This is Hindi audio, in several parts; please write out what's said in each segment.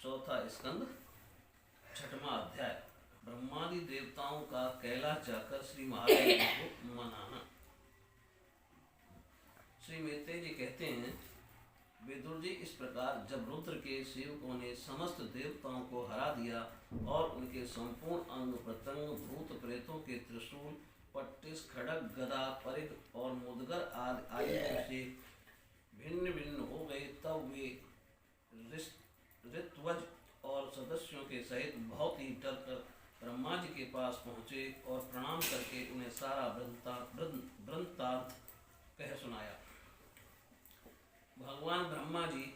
चौथा स्कंद छठवां अध्याय। ब्रह्मादि देवताओं का कैलाश जाकर श्री महादेव को मनाना। श्री मैत्रेय जी कहते हैं, विदुर जी, इस प्रकार जब रुद्र के सेवकों ने समस्त देवताओं को हरा दिया और उनके संपूर्ण अंग प्रत्यंग भूत प्रेतों के त्रिशूल पट्टिस खड़ग गदा परिघ और मुदगर आदि आयुधों से भिन्न भिन्न हो गए, तब वे ऋत्वज और सदस्यों के सहित बहुत ही डरकर ब्रह्मा जी के पास पहुँचे और प्रणाम करके उन्हें सारा वृत्तांत कह सुनाया। भगवान ब्रह्मा जी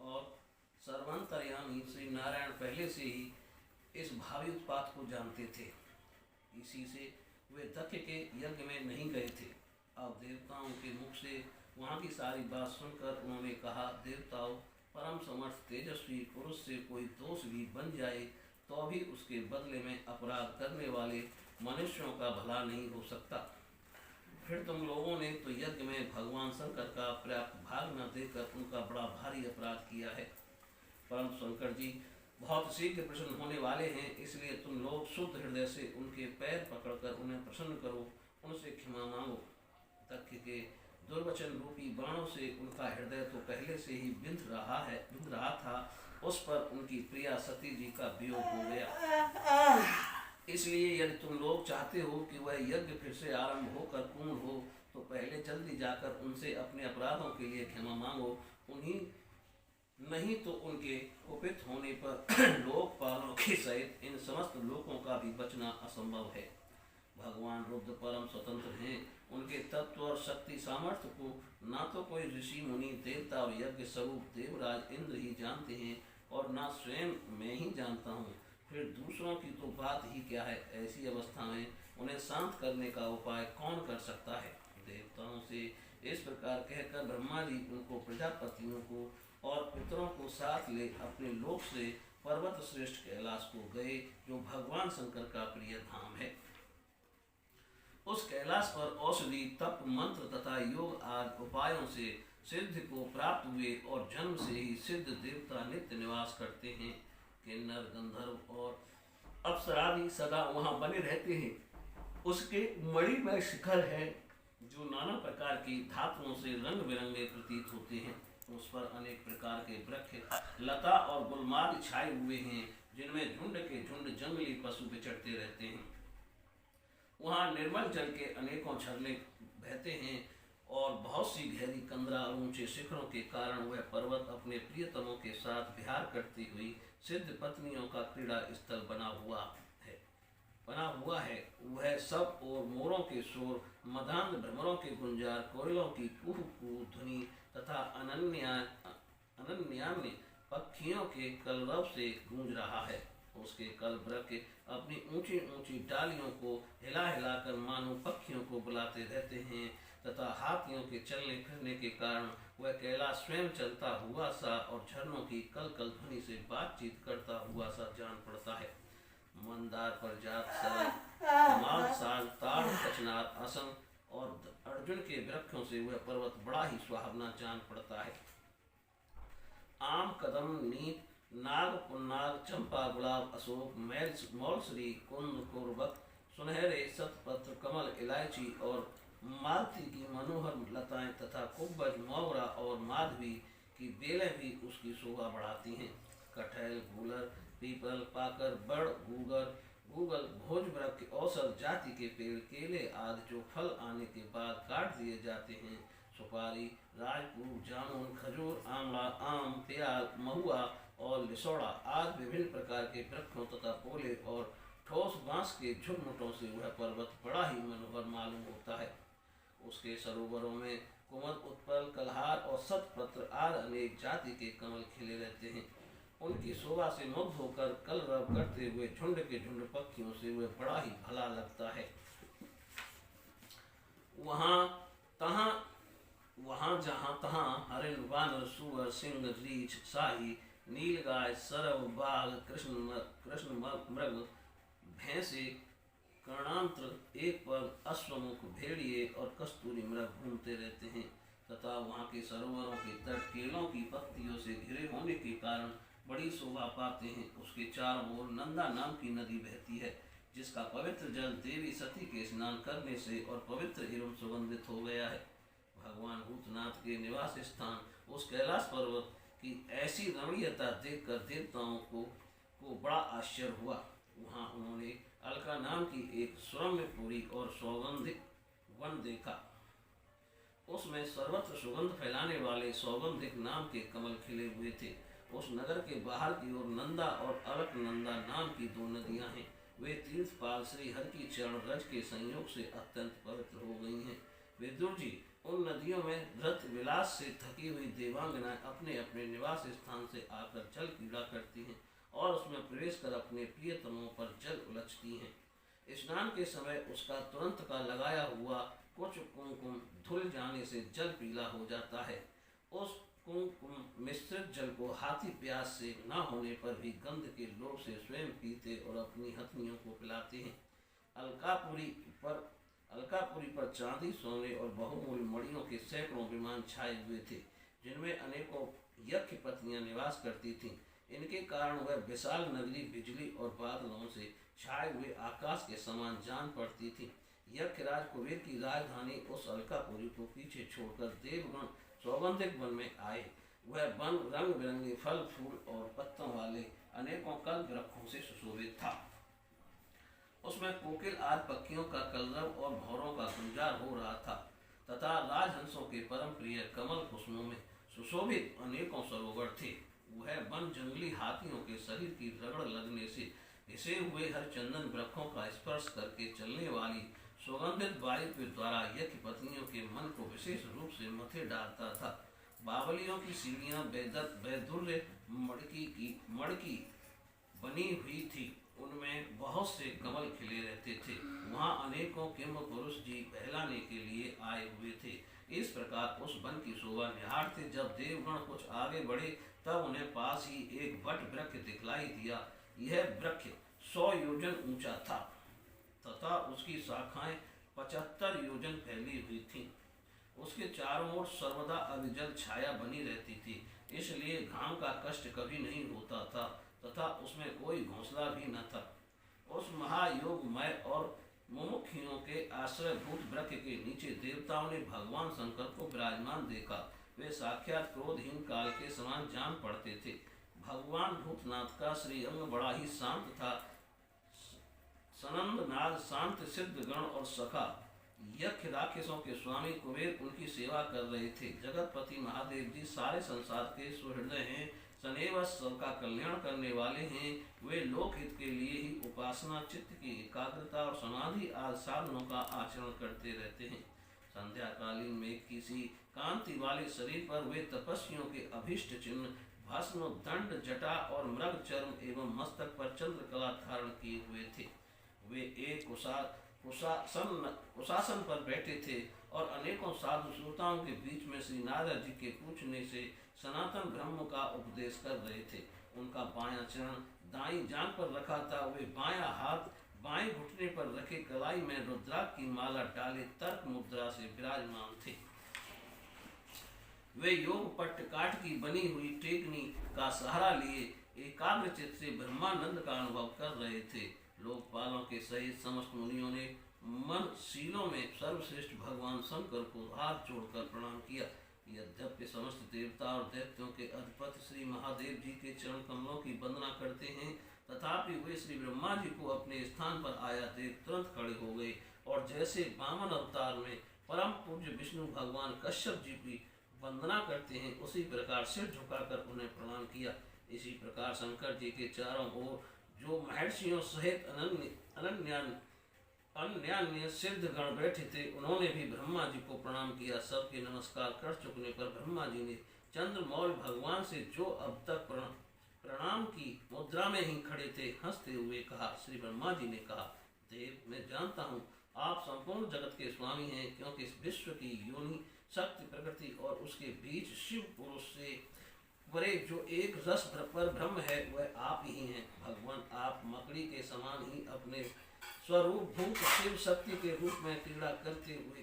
और सर्वांतर्यामी श्री नारायण पहले से ही इस भावी उत्पात को जानते थे, इसी से वे दक्ष के यज्ञ में नहीं गए थे। अब देवताओं के मुख से वहाँ की सारी बात सुनकर उन्होंने कहा, देवताओं, परम समर्थ तेजस्वी पुरुष से कोई दोष भी बन जाए तो भी उसके बदले में अपराध करने वाले मनुष्यों का भला नहीं हो सकता। फिर तुम लोगों ने तो यज्ञ में भगवान शंकर का पर्याप्त भाग न देकर उनका बड़ा भारी अपराध किया है। परंतु शंकर जी बहुत शीघ्र प्रसन्न होने वाले हैं, इसलिए तुम लोग शुद्ध हृदय से उनके पैर पकड़कर उन्हें प्रसन्न करो, उनसे क्षमा मांगो। दक्ष के दुर्वचन रूपी बाणों से उनका हृदय तो पहले से ही बिंध रहा था, उस पर उनकी प्रिया सती जी का वियोग हो गया। इसलिए यदि तुम लोग चाहते हो कि वह यज्ञ फिर से आरंभ होकर पूर्ण हो, तो पहले जल्दी जाकर उनसे अपने अपराधों के लिए क्षमा मांगो। उन्हीं नहीं तो उनके कुपित होने पर लोकपालों के सहित इन समस्त लोकों का भी बचना असंभव है। भगवान रुद्र परम स्वतंत्र हैं, उनके तत्व और शक्ति सामर्थ्य को ना तो कोई ऋषि मुनि देवता और यज्ञ स्वरूप देवराज इंद्र ही जानते हैं और ना स्वयं मैं ही जानता हूँ, फिर दूसरों की तो बात ही क्या है। ऐसी अवस्था में उन्हें शांत करने का उपाय कौन कर सकता है। देवताओं से इस प्रकार कहकर ब्रह्मा जी उनको प्रजापतियों को और पितरों को साथ ले अपने लोक से पर्वत श्रेष्ठ कैलाश को गए, जो भगवान शंकर का प्रिय धाम है। उस कैलाश पर औषधि तप मंत्र तथा योग आदि उपायों से सिद्धि को प्राप्त हुए और जन्म से ही सिद्ध देवता नित्य निवास करते हैं। किन्नर गंधर्व और अप्सरा भी सदा वहाँ बने रहते हैं। उसके मणिमय शिखर है, जो नाना प्रकार की धातुओं से रंग बिरंगे प्रतीत होते हैं। उस पर अनेक प्रकार के वृक्ष लता और गुलमार्ग छाए हुए हैं, जिनमें झुंड के झुंड जंगली पशु विचरते रहते हैं। वहाँ निर्मल जल के अनेकों झरने बहते हैं और बहुत सी गहरी कंदरा और ऊंचे शिखरों के कारण वह पर्वत अपने प्रियतमों के साथ विहार करती हुई सिद्ध पत्नियों का क्रीड़ा स्थल बना हुआ है। वह सब और मोरों के शोर, मदांध भ्रमरों के गुंजार, कोयलों की कुहू कुहू ध्वनि तथा अनन्यान्य पक्षियों के कलरव से गूंज रहा है। उसके कलवृक्ष अपनी ऊंची ऊंची डालियों को हिला हिलाकर मानो पक्षियों को बुलाते रहते हैं तथा हाथियों के चलने फिरने के कारण वह कैलाश स्वयं चलता हुआ सा और झरनों की कल कल ध्वनि से बातचीत करता हुआ सा जान पड़ता है। मंदार पर जात माल साल ताड़ कचनार असन और अर्जुन के वृक्षों से वह पर्वत बड़ा ही सुहावना जान पड़ता है। आम कदम नीत नाग पुन्नाग चंपा गुलाब अशोक मौलसरी कुंद कुर्बक सुनहरे सतपत्र कमल इलायची और मालती की मनोहर लताएं तथा कुब्बज मोगरा और माधवी की बेलें भी उसकी शोभा बढ़ाती हैं। कटहल गूलर पीपल पाकर बड़ गूगल भोज वृक्ष औसत जाति के पेड़ केले आदि जो फल आने के बाद काट दिए जाते हैं, सुपारी राजपूत जामुन खजूर आमला आम प्याल महुआ और लिसोड़ा आदि विभिन्न प्रकार के वृक्षों तथा पोले और ठोस बांस के झुरमुटों से वह पर्वत बड़ा ही मनोहर मालूम होता है। उसके सरोवरों में कुमुद उत्पल कलहार और सतपत्र आदि अनेक जाति के कमल खिले रहते हैं। उनकी शोभा से मुग्ध होकर कलरव करते हुए झुंड के झुंड पक्षियों से वह बड़ा ही भला लगता है। वहाँ जहाँ तहाँ हरिण वानर सुअर सिंह रीछ शाही नीलगाय सरव बाघ कृष्ण मृग भैंसे कर्णांत्र एक पर अश्वमुख भेड़िए और कस्तूरी मृग घूमते रहते हैं तथा वहाँ के सरोवरों के तट केलों की पत्तियों से घिरे होने के कारण बड़ी शोभा पाते हैं। उसके चारों ओर नंदा नाम की नदी बहती है, जिसका पवित्र जल देवी सती के स्नान करने से और पवित्र एवं सुगंधित हो गया है। भगवान भूतनाथ के निवास स्थान उस कैलाश पर्वत की ऐसी रमणीयता देखकर देवताओं को बड़ा आश्चर्य हुआ। वहाँ उन्होंने अलका नाम की एक सुरम्यपुरी और सौगंधिक वन देखा। उसमें सर्वत्र सुगंध फैलाने वाले सौगंधिक नाम के कमल खिले हुए थे। उस नगर के बाहर की ओर नंदा और अलकनंदा नाम की दो नदियां हैं। वे तीर्थपाल श्री हरि की चरण रज के संयोग से अत्यंत पवित्र हो गई हैं। विदुर जी, उन नदियों में रत विलास से थकी हुई देवांगनाएं अपने अपने निवास स्थान से आकर जल क्रीड़ा करती हैं और उसमें प्रवेश कर अपने प्रियतमों पर जल उलचती हैं। स्नान के समय उसका तुरंत का लगाया हुआ कुछ कुमकुम धुल जाने से जल पीला हो जाता है। उस कुमकुम मिश्रित जल को हाथी प्यास से न होने पर भी गंध के लोभ से स्वयं पीते और अपनी हथनियों को पिलाते हैं। अलकापुरी पर चांदी, सोने और बहुमूल्य मणियों के सैकड़ों विमान छाए हुए थे, जिनमें अनेकों यक्ष पत्नियां निवास करती थीं। इनके कारण वह विशाल नगरी बिजली और बादलों से छाए हुए आकाश के समान जान पड़ती थी। यक्षराज कुबेर की राजधानी उस अलकापुरी को पीछे छोड़कर देवगण सौगंधिक वन में आए। वह वन रंग बिरंगे फल, फूल और पत्तों वाले अनेकों कल्प वृक्षों से सुशोभित था। उसमें कोकिल आदि पक्षियों का कलरव और भौरों का गुंजार हो रहा था तथा राजहंसों के परम प्रिय कमल कुसुमों में सुशोभित अनेकों सरोवर थे। वह वन जंगली हाथियों के शरीर की रगड़ लगने से घिसे हुए हर चंदन वृक्षों का स्पर्श करके चलने वाली सुगंधित वायु के द्वारा यज्ञ पत्नियों के मन को विशेष रूप से मथे डालता था। बावलियों की सीढ़ियां वैदुर्य मड़की बनी हुई थी। उनमें बहुत से कमल खिले रहते थे। वहाँ अनेकों किंब पुरुष जी बहलाने के लिए आए हुए थे। इस प्रकार उस वन की शोभा निहारते जब देवगण कुछ आगे बढ़े, तब उन्हें पास ही एक वट वृक्ष दिखलाई दिया। यह वृक्ष 100 योजन ऊंचा था तथा उसकी शाखाएं 75 योजन फैली हुई थीं। उसके चारों ओर सर्वदा अविजल छाया बनी रहती थी, इसलिए घाम का कष्ट कभी नहीं होता था तथा उसमें कोई घोंसला भी न था। उस महायोगमय और मुमुक्षुओं के आश्रयभूत वृक्ष के नीचे देवताओं ने भगवान शंकर को विराजमान देखा। वे साक्षात क्रोधहीन काल के समान जान पड़ते थे। भगवान भूतनाथ का श्रीअंग बड़ा ही शांत था। सनंद नाग, शांत सिद्ध गण और सखा यक्ष राक्षसों के स्वामी कुबेर उनकी सेवा कर रहे थे। जगतपति महादेव जी सारे संसार के सुहृदय हैं, सदैव सबका कल्याण करने वाले हैं। वे लोकहित के लिए ही उपासना, चित्त की एकाग्रता और समाधि आदि साधनों का आचरण करते रहते हैं। संध्या कालीन में किसी कांति वाले शरीर पर वे तपस्वियों के अभिष्ट चिन्ह भस्म, दंड, जटा और मृग चर्म एवं मस्तक पर चंद्रकला धारण किए हुए थे। वे एक कुशासन पर बैठे थे और अनेकों साधु श्रोताओं के बीच में श्री नारद जी के पूछने से सनातन ब्रह्म का उपदेश कर रहे थे। उनका बायां चरण दाईं जांघ पर रखा था। वे बायां हाथ बाएं घुटने पर रखे कलाई में रुद्राक्ष की माला डाले तर्क मुद्रा से विराजमान थे। वे योग पट्ट काठ की बनी हुई टेकनी का सहारा लिए एकाग्रचित्त से ब्रह्मानंद का अनुभव कर रहे थे। लोकपालों के सहित समस्त मुनियों ने मन शीलों में सर्वश्रेष्ठ भगवान शंकर को हाथ जोड़कर प्रणाम किया। यद्यपि समस्त देवता और दैत्यों के अधिपति श्री महादेव जी के चरण कमलों की वंदना करते हैं, तथापि वे श्री ब्रह्मा जी को अपने स्थान पर आया देख तुरंत खड़े हो गए और जैसे वामन अवतार में परम पूज्य विष्णु भगवान कश्यप जी की वंदना करते हैं, उसी प्रकार सिर झुकाकर उन्हें प्रणाम किया। इसी प्रकार शंकर जी के चारों ओर जो महर्षियों सहित अन्यान्य सिद्ध गण बैठे थे, उन्होंने भी ब्रह्मा जी को प्रणाम किया। सबके नमस्कार कर चुकने पर ब्रह्मा जी ने चंद्रमौल भगवान से जो अब तक प्रणाम की मुद्रा में ही खड़े थे, हंसते हुए कहा। श्री ब्रह्मा जी ने कहा, देव, मैं जानता हूँ आप संपूर्ण जगत के स्वामी हैं, क्योंकि इस विश्व की योनि, शक्ति, प्रकृति और उसके बीच शिव पुरुष से परे जो एक रस पर ब्रह्म है, वह आप ही हैं। भगवान, आप मकड़ी के समान ही अपने स्वरूप भूत शिव शक्ति के रूप में क्रीड़ा करते हुए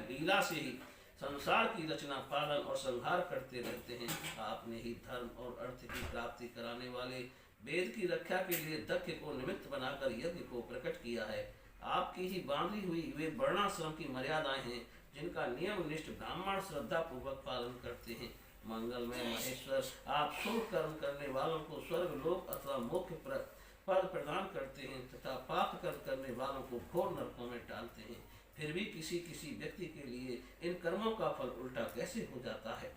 लीला से ही संसार की रचना, पालन और संहार करते रहते हैं। आपने ही धर्म और अर्थ की प्राप्ति कराने वाले वेद की रक्षा के लिए दक्ष को निमित्त बनाकर यज्ञ को प्रकट किया है। आपकी ही बांधी हुई वे वर्णाश्रम की मर्यादाएं हैं, जिनका नियम निष्ठ ब्राह्मण श्रद्धा पूर्वक पालन करते हैं। मंगलमय महेश्वर, आप शुभ कर्म करने वालों को स्वर्ग लोक अथवा मोक्ष पद प्रदान करते हैं तथा पाप कर्म करने वालों को घोर नरकों में डालते हैं। फिर भी किसी किसी व्यक्ति के लिए इन कर्मों का फल उल्टा कैसे हो जाता है।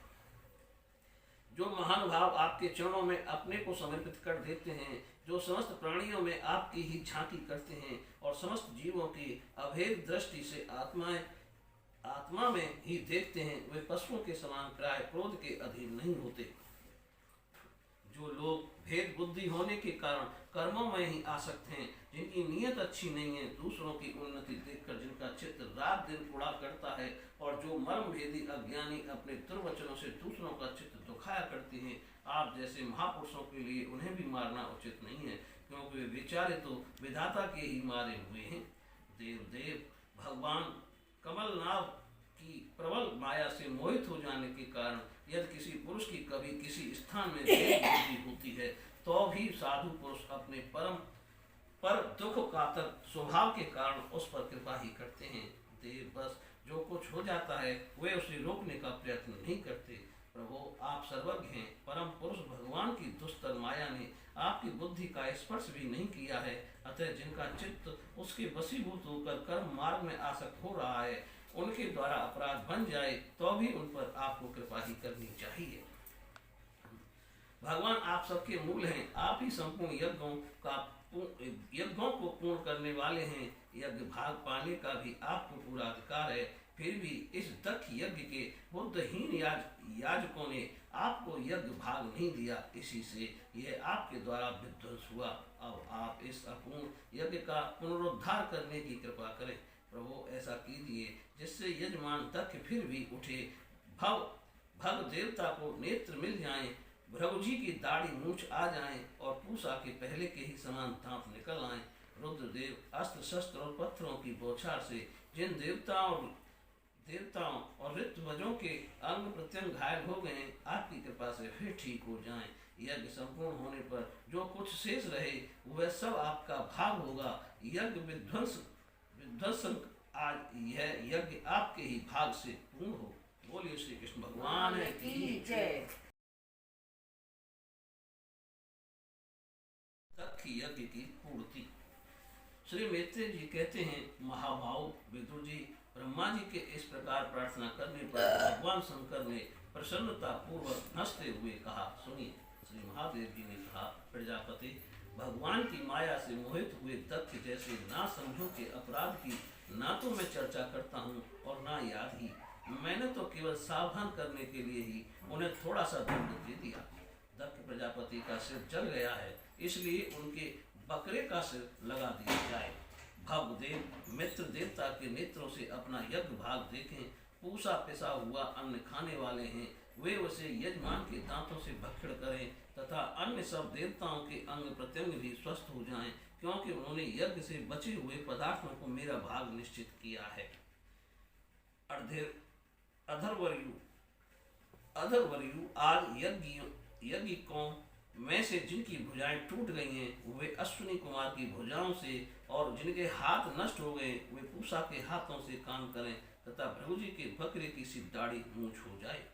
जो महानुभाव आपके चरणों में अपने को समर्पित कर देते हैं, जो समस्त प्राणियों में आपकी ही झांकी करते हैं और समस्त जीवों की अभेद दृष्टि से आत्मा में ही देखते हैं, वे पशुओं के समान प्राय क्रोध के अधीन नहीं होते। जो लोग भेद बुद्धि होने के कारण कर्मों में ही आसक्त हैं, जिनकी नीयत अच्छी नहीं है, दूसरों की उन्नति देखकर जिनका चित्त रात दिन उड़ा करता है, और जो मर्म भेदी अज्ञानी अपने दुर्वचनों से दूसरों का चित्त दुखाया करते हैं, आप जैसे महापुरुषों के लिए उन्हें भी मारना उचित नहीं है, क्योंकि वे बेचारे तो विधाता के ही मारे हुए हैं। देव भगवान कमलनाभ की प्रबल माया से मोहित हो जाने के कारण यदि किसी पुरुष की कभी किसी स्थान में बुद्धि होती है, तो भी साधु पुरुष अपने पर दुख कातर स्वभाव के कारण उस पर कृपा ही करते हैं। देव बस जो कुछ हो जाता है वे उसे रोकने का प्रयत्न नहीं करते। प्रभु, आप सर्वज्ञ हैं। परम पुरुष भगवान की दुस्तर माया ने आपकी बुद्धि का स्पर्श भी नहीं किया है, अतः जिनका चित्त उसके वशीभूत होकर कर्म मार्ग में आसक्त हो रहा है, उनके द्वारा अपराध बन जाए तो भी उन पर आपको कृपा ही करनी चाहिए। भगवान आप सबके मूल हैं, आप ही संपूर्ण यज्ञों को पूर्ण करने वाले हैं। यज्ञ भाग पाने का भी आपको पूरा अधिकार है, फिर भी इस दक्ष यज्ञ के बुद्धहीन याजकों ने आपको यज्ञ भाग नहीं दिया, इसी से यह आपके द्वारा विध्वंस हुआ। अब आप इस अपूर्ण यज्ञ का पुनरुद्धार करने की कृपा करें। प्रभु, ऐसा कीजिए जिससे यजमान दक्ष फिर भी उठे, भग देवता को नेत्र मिल जाएं, भृगु जी की दाढ़ी मूछ आ जाएं और पूषा के पहले के ही समान दांत निकल आएं। रुद्रदेव अस्त्र शस्त्र और पत्थरों की बौछार से जिन देवताओं और ऋतुवजों के अंग प्रत्यंग घायल हो गए, आपकी कृपा से फिर ठीक हो जाएं। यज्ञ संपूर्ण होने पर जो कुछ शेष रहे वह सब आपका भाग होगा। यज्ञ विध्वंसन आज यह यज्ञ आपके ही भाग से पूर्ण हो। बोलिए श्री कृष्ण भगवान की जय। यज्ञ की पूर्ति। श्री मैत्रेय जी कहते हैं, महाभाव विदुर जी, ब्रह्मा जी के इस प्रकार प्रार्थना करने पर भगवान शंकर ने प्रसन्नता पूर्वक हंसते हुए कहा, सुनिए। श्री महादेव जी ने कहा, प्रजापति, भगवान की माया से मोहित हुए दक्ष जैसे ना समझो के अपराध की ना तो मैं चर्चा करता हूँ और ना याद ही। मैंने तो केवल सावधान करने के लिए ही उन्हें थोड़ा सा दंड दे दिया। दक्ष प्रजापति का सिर जल गया है, इसलिए उनके बकरे का सिर लगा दिया जाए। भगदेव मित्र देवता के नेत्रों से अपना यज्ञ भाग देखें। पूसा पिसा हुआ अन्न खाने वाले हैं, वे उसे यजमान के दांतों से भक्षण करें तथा अन्य सब देवताओं के अंग प्रत्यंग भी स्वस्थ हो जाएं, क्योंकि उन्होंने यज्ञ से बचे हुए पदार्थों को मेरा भाग निश्चित किया है। अधर्वरयु आज यज्ञिकों में से जिनकी भुजाएं टूट गई हैं, वे अश्विनी कुमार की भुजाओं से, और जिनके हाथ नष्ट हो गए वे पूषा के हाथों से काम करें तथा भृगु जी के बकरे की सी दाढ़ी मूछ हो जाए।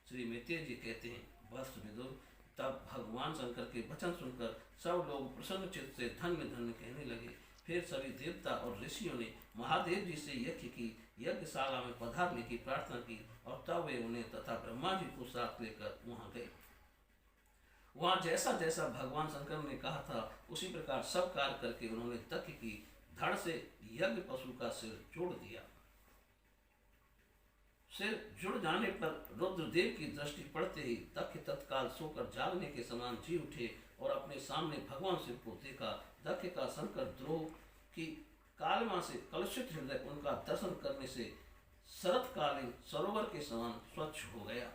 श्री मैत्रेय जी कहते हैं, बस विदुर, तब भगवान शंकर के वचन सुनकर सब लोग प्रसन्न चित्त से धन्य धन्य कहने लगे। फिर सभी देवता और ऋषियों ने महादेव जी से यज्ञशाला में पधारने की प्रार्थना की, और तब वे उन्हें तथा ब्रह्मा जी को साथ लेकर वहां गए। वहां जैसा जैसा भगवान शंकर ने कहा था उसी प्रकार सब कार्य करके उन्होंने दक्ष की धड़ से यज्ञ पशु का सिर जोड़ दिया। सिर जुड़ जाने पर रुद्रदेव की दृष्टि पड़ते ही दक्ष तत्काल सोकर जागने के समान जी उठे और अपने सामने भगवान शिव को देखा। दक्ष का शंकर द्रोह की कालमा से कलुषित हृदय उनका दर्शन करने से शरतकालीन सरोवर के समान स्वच्छ हो गया।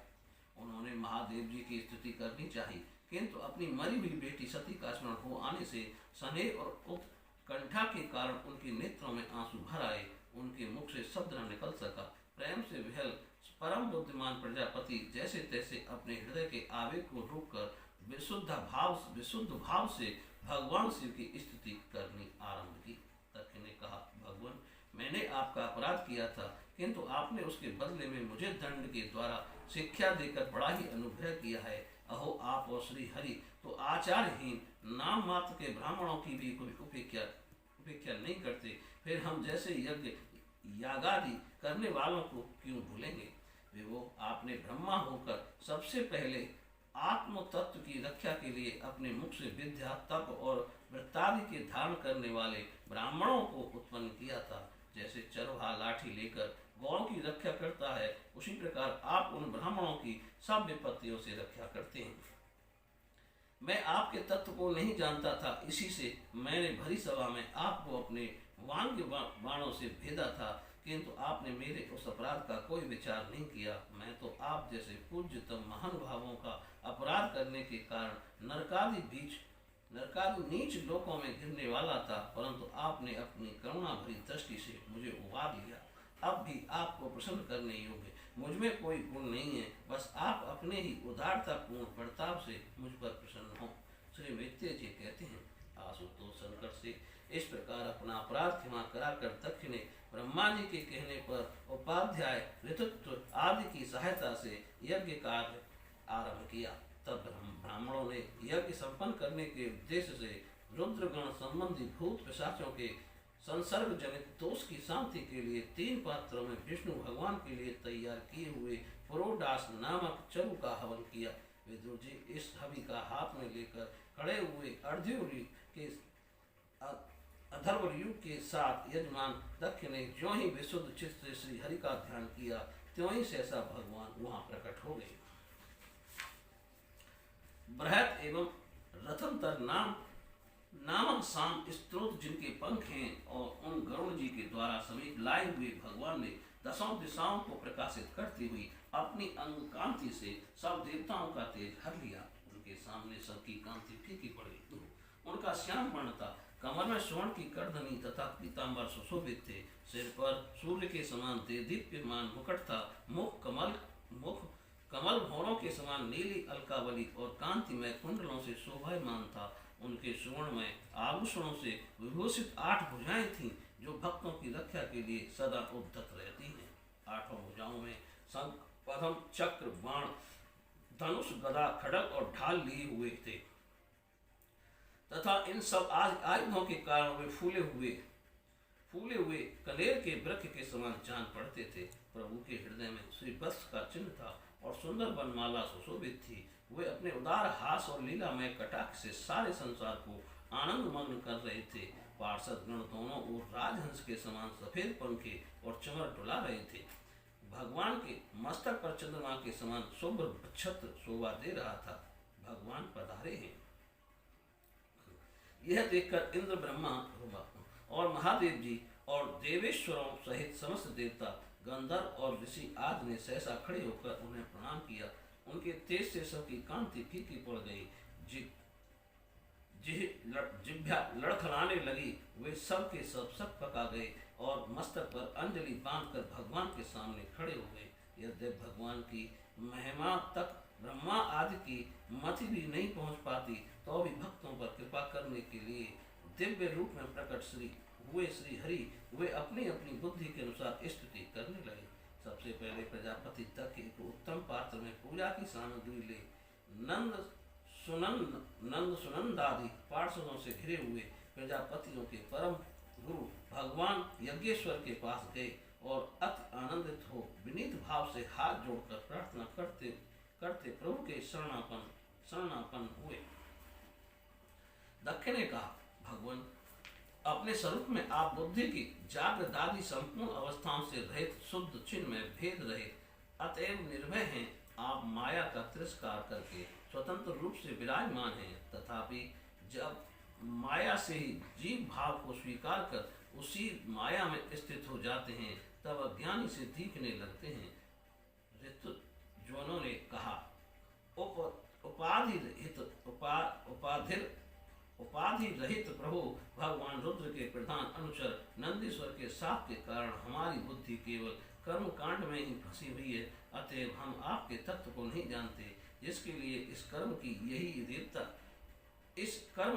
उन्होंने महादेव जी की स्तुति करनी चाहिए, किंतु अपनी मरी हुई बेटी सती का स्मरण हो आने से स्नेह और उत्कंठा के कारण उनके नेत्रों में आंसू भर आए। उनके मुख से शब्द न निकल सका। प्रेम से विहल परम बुद्धिमान प्रजापति जैसे तैसे अपने हृदय के आवेग को रोककर विशुद्ध भाव से भगवान शिव की स्तुति करनी आरंभ की। दक्ष ने कहा, भगवान, मैंने आपका अपराध किया था, किंतु आपने उसके बदले में मुझे दंड के द्वारा शिक्षा देकर बड़ा ही अनुग्रह किया है। अहो, आप और श्री हरि तो आचारहीन नाम मात्र के ब्राह्मणों की भी कोई उपेक्षा नहीं करते, फिर हम जैसे यज्ञ यागादि करने वालों को क्यों भूलेंगे। वे वो आपने ब्रह्मा होकर सबसे पहले आत्म तत्व की रक्षा के लिए अपने मुख से विद्या, तप और वृत्तादि के धारण करने वाले ब्राह्मणों को उत्पन्न किया था। जैसे चरवाहा लाठी लेकर गौ की रक्षा करता है, उसी प्रकार आप उन ब्राह्मणों की सब विपत्तियों से रक्षा करते हैं। मैं आपके तत्व को नहीं जानता था, इसी से मैंने भरी सभा में आपको अपने वांग्य बाणों से भेदा था, किंतु आपने मेरे उस अपराध का कोई विचार नहीं किया। मैं तो आप जैसे पूज्यतम महानुभावों का अपराध करने के कारण नरकादि नीच लोकों में गिरने वाला था, परंतु आपने अपनी करुणा भरी दृष्टि से मुझे उबार लिया। अब भी आपको प्रसन्न करने योग्य मुझ में कोई गुण नहीं है, बस आप अपने ही उदारतापूर्ण बर्ताव से मुझ पर प्रसन्न हो। श्री मित्य जी कहते हैं, आशुतोष संकट से इस प्रकार अपना अपराध क्षमा कराकर दक्ष ने ब्रह्मा जी के कहने पर उपाध्याय, ऋतुत्व आदि की सहायता से यज्ञ कार्य आरंभ किया। तब ब्राह्मणों ने यज्ञ संपन्न करने के उद्देश्य से रुद्रगण संबंधी भूत पिशाचों के संसर्ग जनित दोष की शांति के लिए 3 पात्रों में विष्णु भगवान के लिए तैयार किए हुए पुरोडास नामक चरु का हवन किया। विदुर जी इस हवि का हाथ में लेकर खड़े हुए अधर्वयुग के साथ यजमान दक्ष ने ज्यों ही विशुद्ध चित्त से श्री हरि का ध्यान किया, त्यों ही सहसा भगवान वहां प्रकट हो गए। बृहत एवं रतनतर नामक शाम स्त्रोत जिनके पंख हैं और उन गरुण जी के द्वारा समीप लाए हुए भगवान ने 10 दिशाओं को प्रकाशित करती हुई अपनी अंग कांति से सब देवताओं का तेज हर लिया। उनके सामने सबकी कांति फीकी पड़ गई। उनका श्याम वर्ण था, कमर में स्वर्ण की करधनी तथा पीताम्बर सुशोभित थे, सिर पर सूर्य के समान दीप्यमान मुकुट था, मुख कमल भौरों के समान नीली अलकावली और कांतिमय कुंडलों से शोभायमान था। उनके सुवर्ण में आभूषणों से विभूषित 8 भुजाएं थीं, जो भक्तों की रक्षा के लिए सदा उद्यत रहती हैं। 8 भुजाओं में शंख, पद्म, चक्र, बाण, धनुष, गदा, खड्ग और ढाल लिए हुए थे तथा इन सब आयुधों के कारण वे फूले हुए कनेर के वृक्ष के समान जान पड़ते थे। प्रभु के हृदय में श्री वत्स का चिन्ह था और सुंदर वनमाला सुशोभित थी। वे अपने उदार हास और लीलामय कटाक्ष से सारे संसार को आनंद मग्न कर रहे थे। पार्षद गण दोनों ओर राजहंस के समान सफेद पंखे और चमर डुला रहे थे। भगवान के मस्तक पर चंद्रमा के समान शुभ्र छत्र शोभा दे रहा था। भगवान पधारे हैं। यह देखकर इंद्र, ब्रह्मा और महादेव जी और देवेश्वरों सहित समस्त देवता, गंधर्व और ऋषि आदि ने सहसा खड़े होकर उन्हें प्रणाम किया। उनके तेज से सबकी कांति फीकी पड़ गई, जिह्वा लड़खड़ाने लगी। वे सब के सब सक पका गए और मस्तक पर अंजलि बांधकर भगवान के सामने खड़े हो गए। यद्यपि भगवान की महिमा तक ब्रह्मा आदि की मति भी नहीं पहुंच पाती, तो भी भक्तों पर कृपा करने के लिए दिव्य रूप में प्रकट श्री हरि वे अपनी अपनी बुद्धि के अनुसार स्तुति करने लगे। सबसे पहले प्रजापति तक एक उत्तम पात्र में पूजा की सामग्री ले नंद सुनंद आदि पार्षदों से घिरे हुए प्रजापतियों के परम गुरु भगवान यज्ञेश्वर के पास गए और अति आनंदित हो विनीत भाव से हाथ जोड़कर प्रार्थना करते प्रभु के शरणापन्न हुए। दक्ष ने कहा, भगवान, अपने स्वरूप में आप बुद्धि की जागृत आदि संपूर्ण अवस्थाओं से रहित, शुद्ध, चिन्मय, भेद रहित, अतएव निर्भय हैं। आप माया का तिरस्कार करके स्वतंत्र रूप से विराजमान हैं। तथापि जब माया से ही जीव भाव को स्वीकार कर उसी माया में स्थित हो जाते हैं, तब अज्ञानी से दिखने लगते हैं। ऋतुज्वनों ने कहा, उपाधि आदि रहित प्रभु भगवान रुद्र के प्रधान अनुचर नंदीश्वर के शाप के कारण हमारी बुद्धि केवल कर्म कांड में ही फंसी हुई है। अतएव हम आपके तत्व को नहीं जानते, जिसके लिए इस कर्म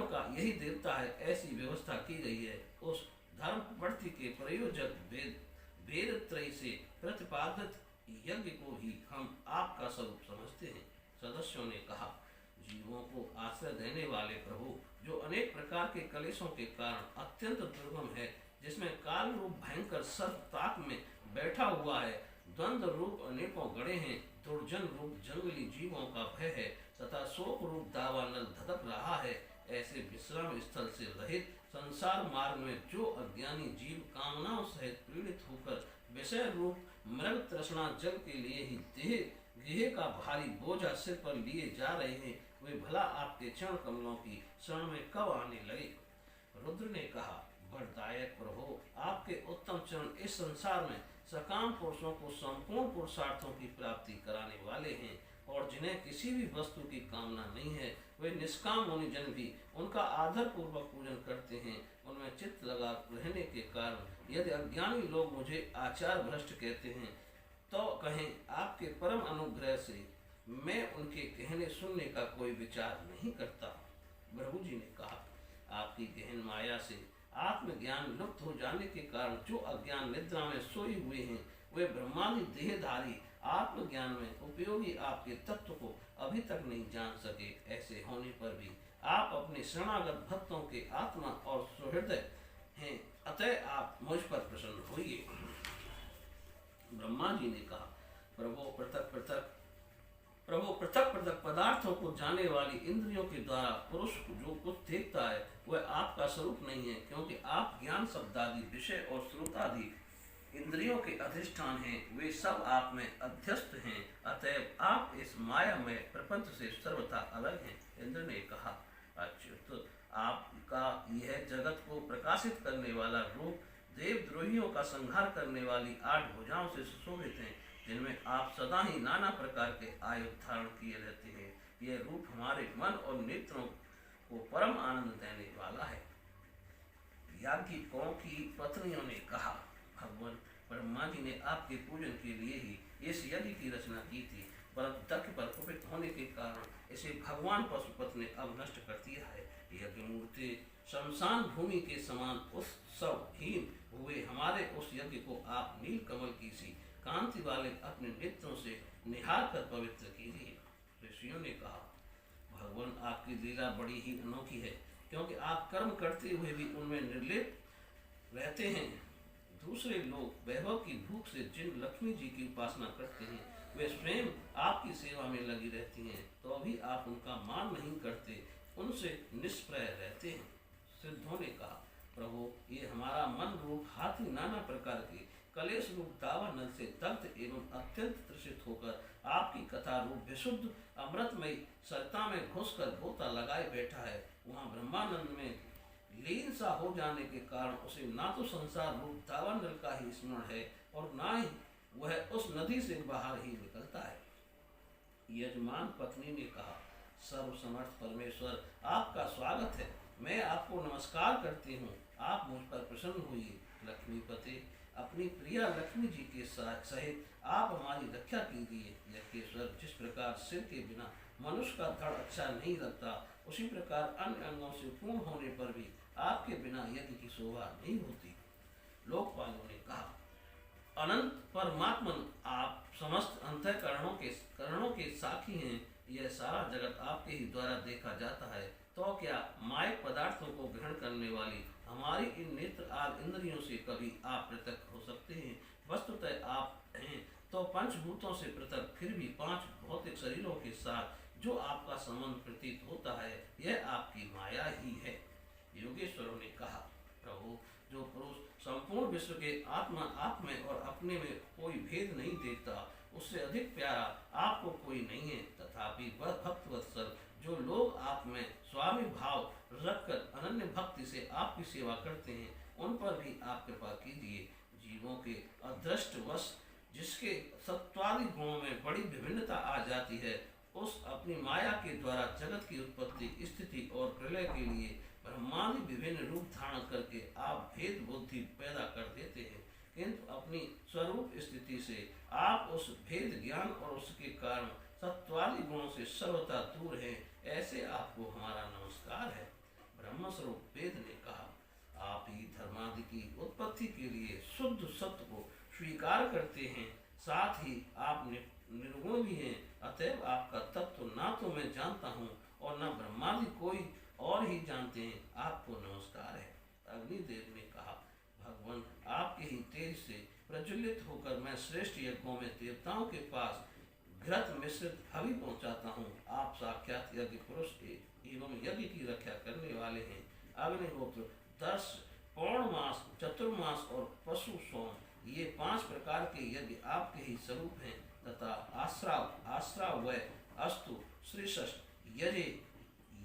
का यही देवता है, ऐसी व्यवस्था की गई है। उस धर्म प्रवृत्ति के प्रयोजक वेद त्रय से प्रतिपादित यज्ञ को ही हम आपका स्वरूप समझते हैं। सदस्यों ने कहा, जीवों को आश्रय देने वाले प्रभु, जो अनेक प्रकार के कलेशों के कारण अत्यंत दुर्गम है, जिसमें काल रूप भयंकर सर्प ताक में बैठा हुआ है, द्वंद्व रूप अनेकों गड़े हैं, दुर्जन रूप जंगली जीवों का भय है तथा शोक रूप दावानल धधक रहा है, ऐसे विश्राम स्थल से रहित संसार मार्ग में जो अज्ञानी जीव कामनाओं सहित पीड़ित होकर विषय रूप मृग तृष्णा जल के लिए ही देह का भारी बोझा सिर पर लिए जा रहे हैं, वे भला आपके चरण कमलों की शरण में कब आने लगे। रुद्र ने कहा, वरदायक प्रभु, आपके उत्तम चरण इस संसार में सकाम पुरुषों को संपूर्ण पुरुषार्थों की प्राप्ति कराने वाले हैं, और जिन्हें किसी भी वस्तु की कामना नहीं है, वे निष्काम मुनिजन भी उनका आदर पूर्वक पूजन करते हैं। उनमें चित्त लगा रहने के कारण यदि अज्ञानी लोग मुझे आचार भ्रष्ट कहते हैं, तो कहें, आपके परम अनुग्रह से मैं उनके कहने सुनने का कोई विचार नहीं करता। प्रभु जी ने कहा, आपकी गहन माया से आत्मज्ञान लुप्त हो जाने के कारण जो अज्ञान निद्रा में सोए हुए हैं, वे ब्रह्मादि देहधारी आत्मज्ञान में उपयोगी आपके तत्व को अभी तक नहीं जान सके। ऐसे होने पर भी आप अपने शरणागत भक्तों के आत्मा और सुहृदय हैं, अतः आप मुझ पर प्रसन्न होइए। ब्रह्मा जी ने कहा, प्रभु पृथक पृथक पदार्थों को जाने वाली इंद्रियों के द्वारा पुरुष जो कुछ देखता है, वह आपका स्वरूप नहीं है, क्योंकि आप ज्ञान शब्दादि विषय और श्रोतादि इंद्रियों के अधिष्ठान हैं, वे सब आप में अध्यस्त हैं। अतएव आप इस माया में प्रपंच से सर्वथा अलग हैं। इंद्र ने कहा, अच्युत, आपका यह जगत को प्रकाशित करने वाला रूप देवद्रोहियों का संहार करने वाली 8 भुजाओं से सुशोभित हैं, जिनमें आप सदा ही नाना प्रकार के आयुध धारण किए रहते हैं। यह रूप हमारे मन और नेत्रों को परम आनंद देने वाला है। याज्ञिकों की पत्नियों ने कहा, भगवान ब्रह्मा जी ने आपके पूजन के लिए ही इस यज्ञ की रचना की थी, परंतु दक्ष पर कुपित होने के कारण इसे भगवान पशुपत ने अब नष्ट कर दिया है। यज्ञ मूर्ति शमशान भूमि के समान उत्सवहीन हुए हमारे उस यज्ञ को आप नील कमल की सी कांति वाले अपने नेत्रों से निहार कर पवित्र कीजिए। ऋषियों ने कहा, भगवान आपकी लीला बड़ी ही अनोखी है, क्योंकि आप कर्म करते हुए भी उनमें निर्लिप्त रहते हैं। दूसरे लोग वैभव की भूख से जिन लक्ष्मी जी की उपासना करते हैं, वे स्वयं आपकी सेवा में लगी रहती हैं, तो भी आप उनका मान नहीं करते, उनसे निष्प्रय रहते हैं। सिद्धों ने कहा, प्रभु, ये हमारा मन रूप हाथी नाना प्रकार के कलेश रूप दावानल से दग्ध एवं अत्यंत तृषित होकर आपकी कथा रूप विशुद्ध अमृतमय सरिता में घुसकर गोता लगाए बैठा है। वहाँ ब्रह्मानंद में लीन सा हो जाने के कारण उसे ना तो संसार रूप दावानल का ही स्मरण है और ना ही वह उस नदी से बाहर ही निकलता है। यजमान पत्नी ने कहा, सर्वसमर्थ परमेश्वर, आपका स्वागत है। मैं आपको नमस्कार करती हूँ, आप मुझ पर प्रसन्न होइए। लक्ष्मीपति, अपनी प्रिया लक्ष्मी जी के सहित आप हमारी रक्षा कीजिए। यज्ञेश्वर, जिस प्रकार सिर के बिना मनुष्य का धड़ अच्छा नहीं लगता, उसी प्रकार अन्य अंगों से पूर्ण होने पर भी आपके बिना यज्ञ की शोभा नहीं होती। लोकपालों ने कहा, अनंत परमात्मन, आप समस्त अंतःकरणों के साक्षी हैं। यह सारा जगत आपके ही द्वारा देखा जाता है, तो क्या मायक पदार्थों को ग्रहण करने वाली हमारी इन नेत्र आदि इंद्रियों से कभी आप पृथक हो सकते हैं? वस्तुतः आप हैं तो पंचभूतों से पृथक, फिर भी 5 भौतिक शरीरों के साथ जो आपका संबंध प्रतीत होता है, यह आपकी माया ही है। योगेश्वरों ने कहा, प्रभु, जो पुरुष संपूर्ण विश्व के आत्मा आप में और अपने में कोई भेद नहीं देखता, उससे अधिक प्यारा आपको कोई नहीं है। तथापि वह भक्तवत्सल, जो लोग आप में स्वामी भाव रखकर अनन्य भक्ति से आपकी सेवा करते हैं, उन पर भी आप कृपा कीजिए। जीवों के अदृष्टवश जिसके सत्वादि गुणों में बड़ी विभिन्नता आ जाती है, उस अपनी माया के द्वारा जगत की उत्पत्ति, स्थिति और प्रलय के लिए ब्रह्मादि विभिन्न रूप धारण करके आप भेद बुद्धि पैदा कर देते हैं, किंतु अपनी स्वरूप स्थिति से आप उस भेद ज्ञान और उसके कारण सत्वादि गुणों से सर्वथा दूर हैं। ऐसे आपको हमारा नमस्कार है। ब्रह्मस्वरूप वेद ने कहा, आप ही धर्मादि की उत्पत्ति के लिए शुद्ध सत्य को स्वीकार करते हैं, साथ ही आप निर्गुण भी हैं। अतएव आपका तत्व ना तो मैं जानता हूँ और न ब्रह्मादि कोई और ही जानते हैं। आपको नमस्कार है। अग्निदेव ने कहा, भगवान आपके ही तेज से प्रज्वलित होकर मैं श्रेष्ठ यज्ञों में देवताओं के पास घृत मिश्रित हवि पहुंचाता हूँ। आप साक्षात यज्ञ पुरुष एवं यज्ञ की रक्षा करने वाले हैं। अग्निहोत्र, दर्श, पौर्णमास, चतुर्मास और पशु सोम, ये 5 प्रकार के यज्ञ आपके ही स्वरूप हैं तथा आश्रावय, अस्तु, श्रीषष्ठ, यजे,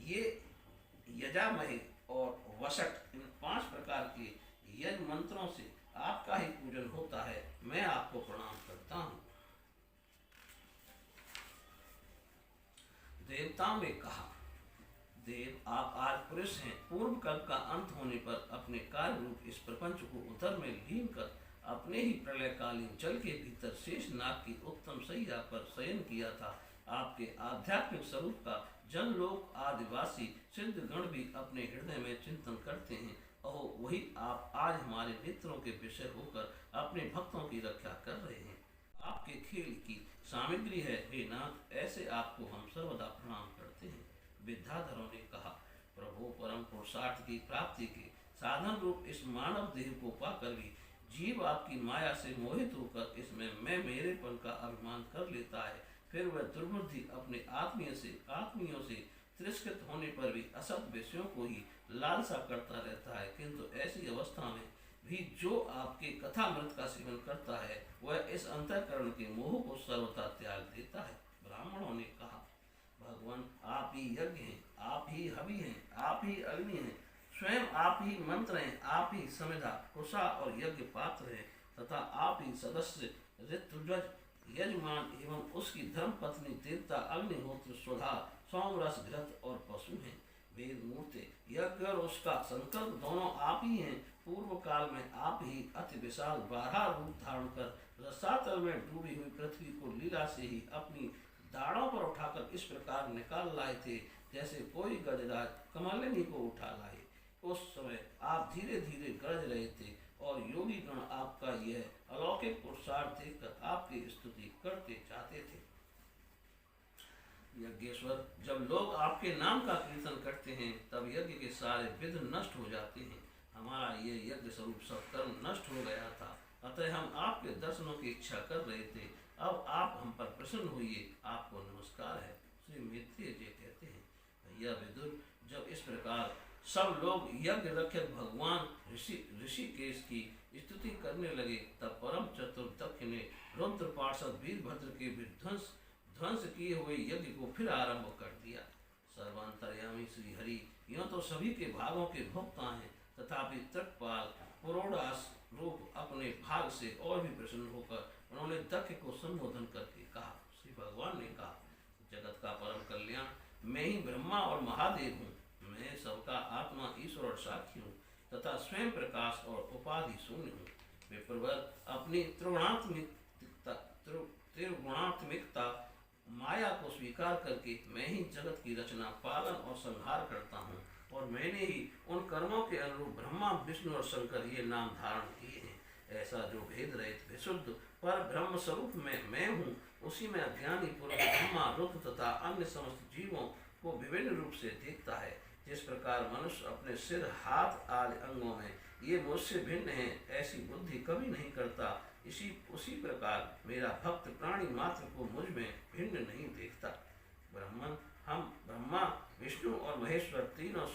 ये यजामहे और वसट, इन 5 प्रकार के यज्ञ मंत्रों से आपका ही पूजन होता है। मैं आपको प्रणाम करता हूँ। देवताओं ने कहा, देव आप आज पुरुष हैं। पूर्व कल्प का अंत होने पर अपने कार्य रूप इस प्रपंच को उदर में लीन कर अपने ही प्रलयकालीन जल के भीतर शेष नाग की उत्तम सैया पर शयन किया था। आपके आध्यात्मिक स्वरूप का जनलोक आदिवासी सिद्ध गण भी अपने हृदय में चिंतन करते हैं। और वही आप आज हमारे नेत्रों के विषय होकर अपने भक्तों की रक्षा कर रहे हैं। आपके खेल की सामग्री है हे नाथ, ऐसे आपको हम सर्वदा प्रणाम करते हैं। विद्याधरों ने कहा, प्रभु परम पुरुषार्थ की प्राप्ति के साधन रूप इस मानव देह को पाकर भी जीव आपकी माया से मोहित होकर इसमें मैं मेरेपन का अभिमान कर लेता है। फिर वह दुर्बुद्धि अपने आत्मीयों से तिरस्कृत होने पर भी असत विषयों को ही लालसा करता रहता है। किंतु ऐसी अवस्था में भी जो आपके कथामृत का सेवन करता है वह इस अंतःकरण के मोह को सर्वथा त्याग देता है। ब्राह्मणों ने कहा, भगवान आप ही यज्ञ हैं, आप ही हवि हैं, आप ही अग्नि हैं, स्वयं आप ही मंत्र हैं, आप ही समिधा, कुशा और यज्ञ पात्र हैं तथा आप ही सदस्य, ऋतुध्वज, यजमान एवं उसकी धर्म पत्नी देवता, अग्निहोत्र, स्वधा, सोमरस, घृत और पशु हैं। वेद मूर्ति, यज्ञ और उसका संकल्प दोनों आप ही हैं। पूर्व काल में आप ही अति विशाल 12 रूप धारण कर रसातल में डूबी हुई पृथ्वी को लीला से ही अपनी दाढ़ों पर उठाकर इस प्रकार निकाल लाए थे जैसे कोई गजराज कमलिनी को उठा लाए। उस समय आप धीरे धीरे गरज रहे थे और योगी गण आपका यह अलौकिक पुरुषार्थ देखकर आपकी स्तुति करते चाहते थे। यज्ञेश्वर, जब लोग आपके नाम का कीर्तन करते हैं तब यज्ञ के सारे विघ्न नष्ट हो जाते हैं। हमारा ये यज्ञ स्वरूप सब कर्म नष्ट हो गया था, अतः हम आपके दर्शनों की इच्छा कर रहे थे। अब आप हम पर प्रसन्न होइए। आपको नमस्कार है। श्री मैत्रेय जी कहते हैं, भैया विदुर, जब इस प्रकार सब लोग यज्ञ रक्षक भगवान ऋषिकेश की स्तुति करने लगे तब परम चतुर दक्ष ने रुद्र पार्षद वीरभद्र के ध्वंस किए हुए यज्ञ को फिर आरंभ कर दिया। सर्वांतर्यामी श्री हरि यूँ तो सभी के भागों के भोक्ता हैं, तथापि तृक्पाल पुरोडास रूप अपने भाग से और भी प्रसन्न होकर उन्होंने दक्ष को संबोधन करके कहा। श्री भगवान ने कहा, जगत का परम कल्याण मैं ही ब्रह्मा और महादेव हूँ। मैं सबका आत्मा, ईश्वर और साक्षी हूँ तथा स्वयं प्रकाश और उपाधि शून्य हूँ। विप्रवर, अपनी त्रिगुणात्मिकता माया को स्वीकार करके मैं ही जगत की रचना, पालन और संहार करता हूँ और मैंने ही उन कर्मों के अनुरूप ब्रह्मा, विष्णु और शंकर ये नाम धारण किए हैं। ऐसा जो भेद रहित विशुद्ध पर ब्रह्म स्वरूप में मैं हूँ, उसी में अज्ञानी पुरुष ब्रह्मा, रुद्र तथा अन्य समस्त जीवों को विभिन्न रूप से देखता है। जिस प्रकार मनुष्य अपने सिर, हाथ आदि अंगों में ये मुझसे भिन्न है ऐसी बुद्धि कभी नहीं करता, उसी प्रकार मेरा भक्त प्राणी मात्र को मुझ में भिन्न नहीं देखता। ब्रह्मन, हम ब्रह्मा, विष्णु और महेश्वर तीनों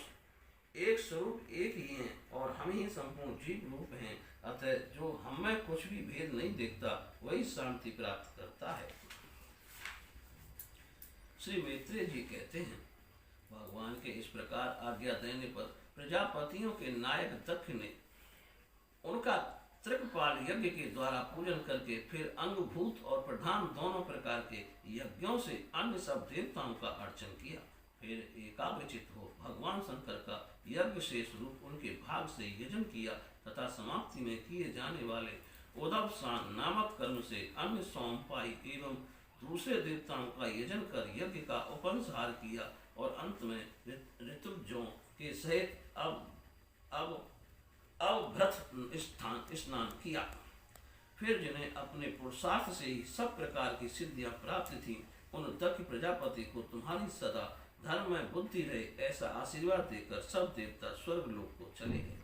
एक स्वरूप एक ही हैं और हम ही संपूर्ण जीव रूप हैं। अतः जो हम में कुछ भी भेद नहीं देखता वही शांति प्राप्त करता है। श्री मैत्रेय जी कहते हैं, भगवान के इस प्रकार आज्ञा देने पर प्रजापतियों के नायक दक्ष ने उनका त्रिकपाल यज्ञ के द्वारा पूजन करके फिर अंगभूत और प्रधान दोनों प्रकार के यज्ञों से अन्य सब देवताओं का अर्चन किया। फिर एकाग्रचित हो भगवान शंकर का यज्ञ शेष रूप उनके भाग से यजन किया तथा समाप्ति में किए जाने वाले उदवसान नामक कर्म से अन्य सोमपाई एवं दूसरे देवताओं का यजन कर यज्ञ का उपसंहार किया और अंत में ऋतुजों के सहित अब अवभ्रत स्नान किया। फिर जिन्हें अपने पुरुषार्थ से ही सब प्रकार की सिद्धियां प्राप्त थी उन दक्ष प्रजापति को तुम्हारी सदा धर्म में बुद्धि रहे ऐसा आशीर्वाद देकर सब देवता स्वर्ग लोक को चले गए।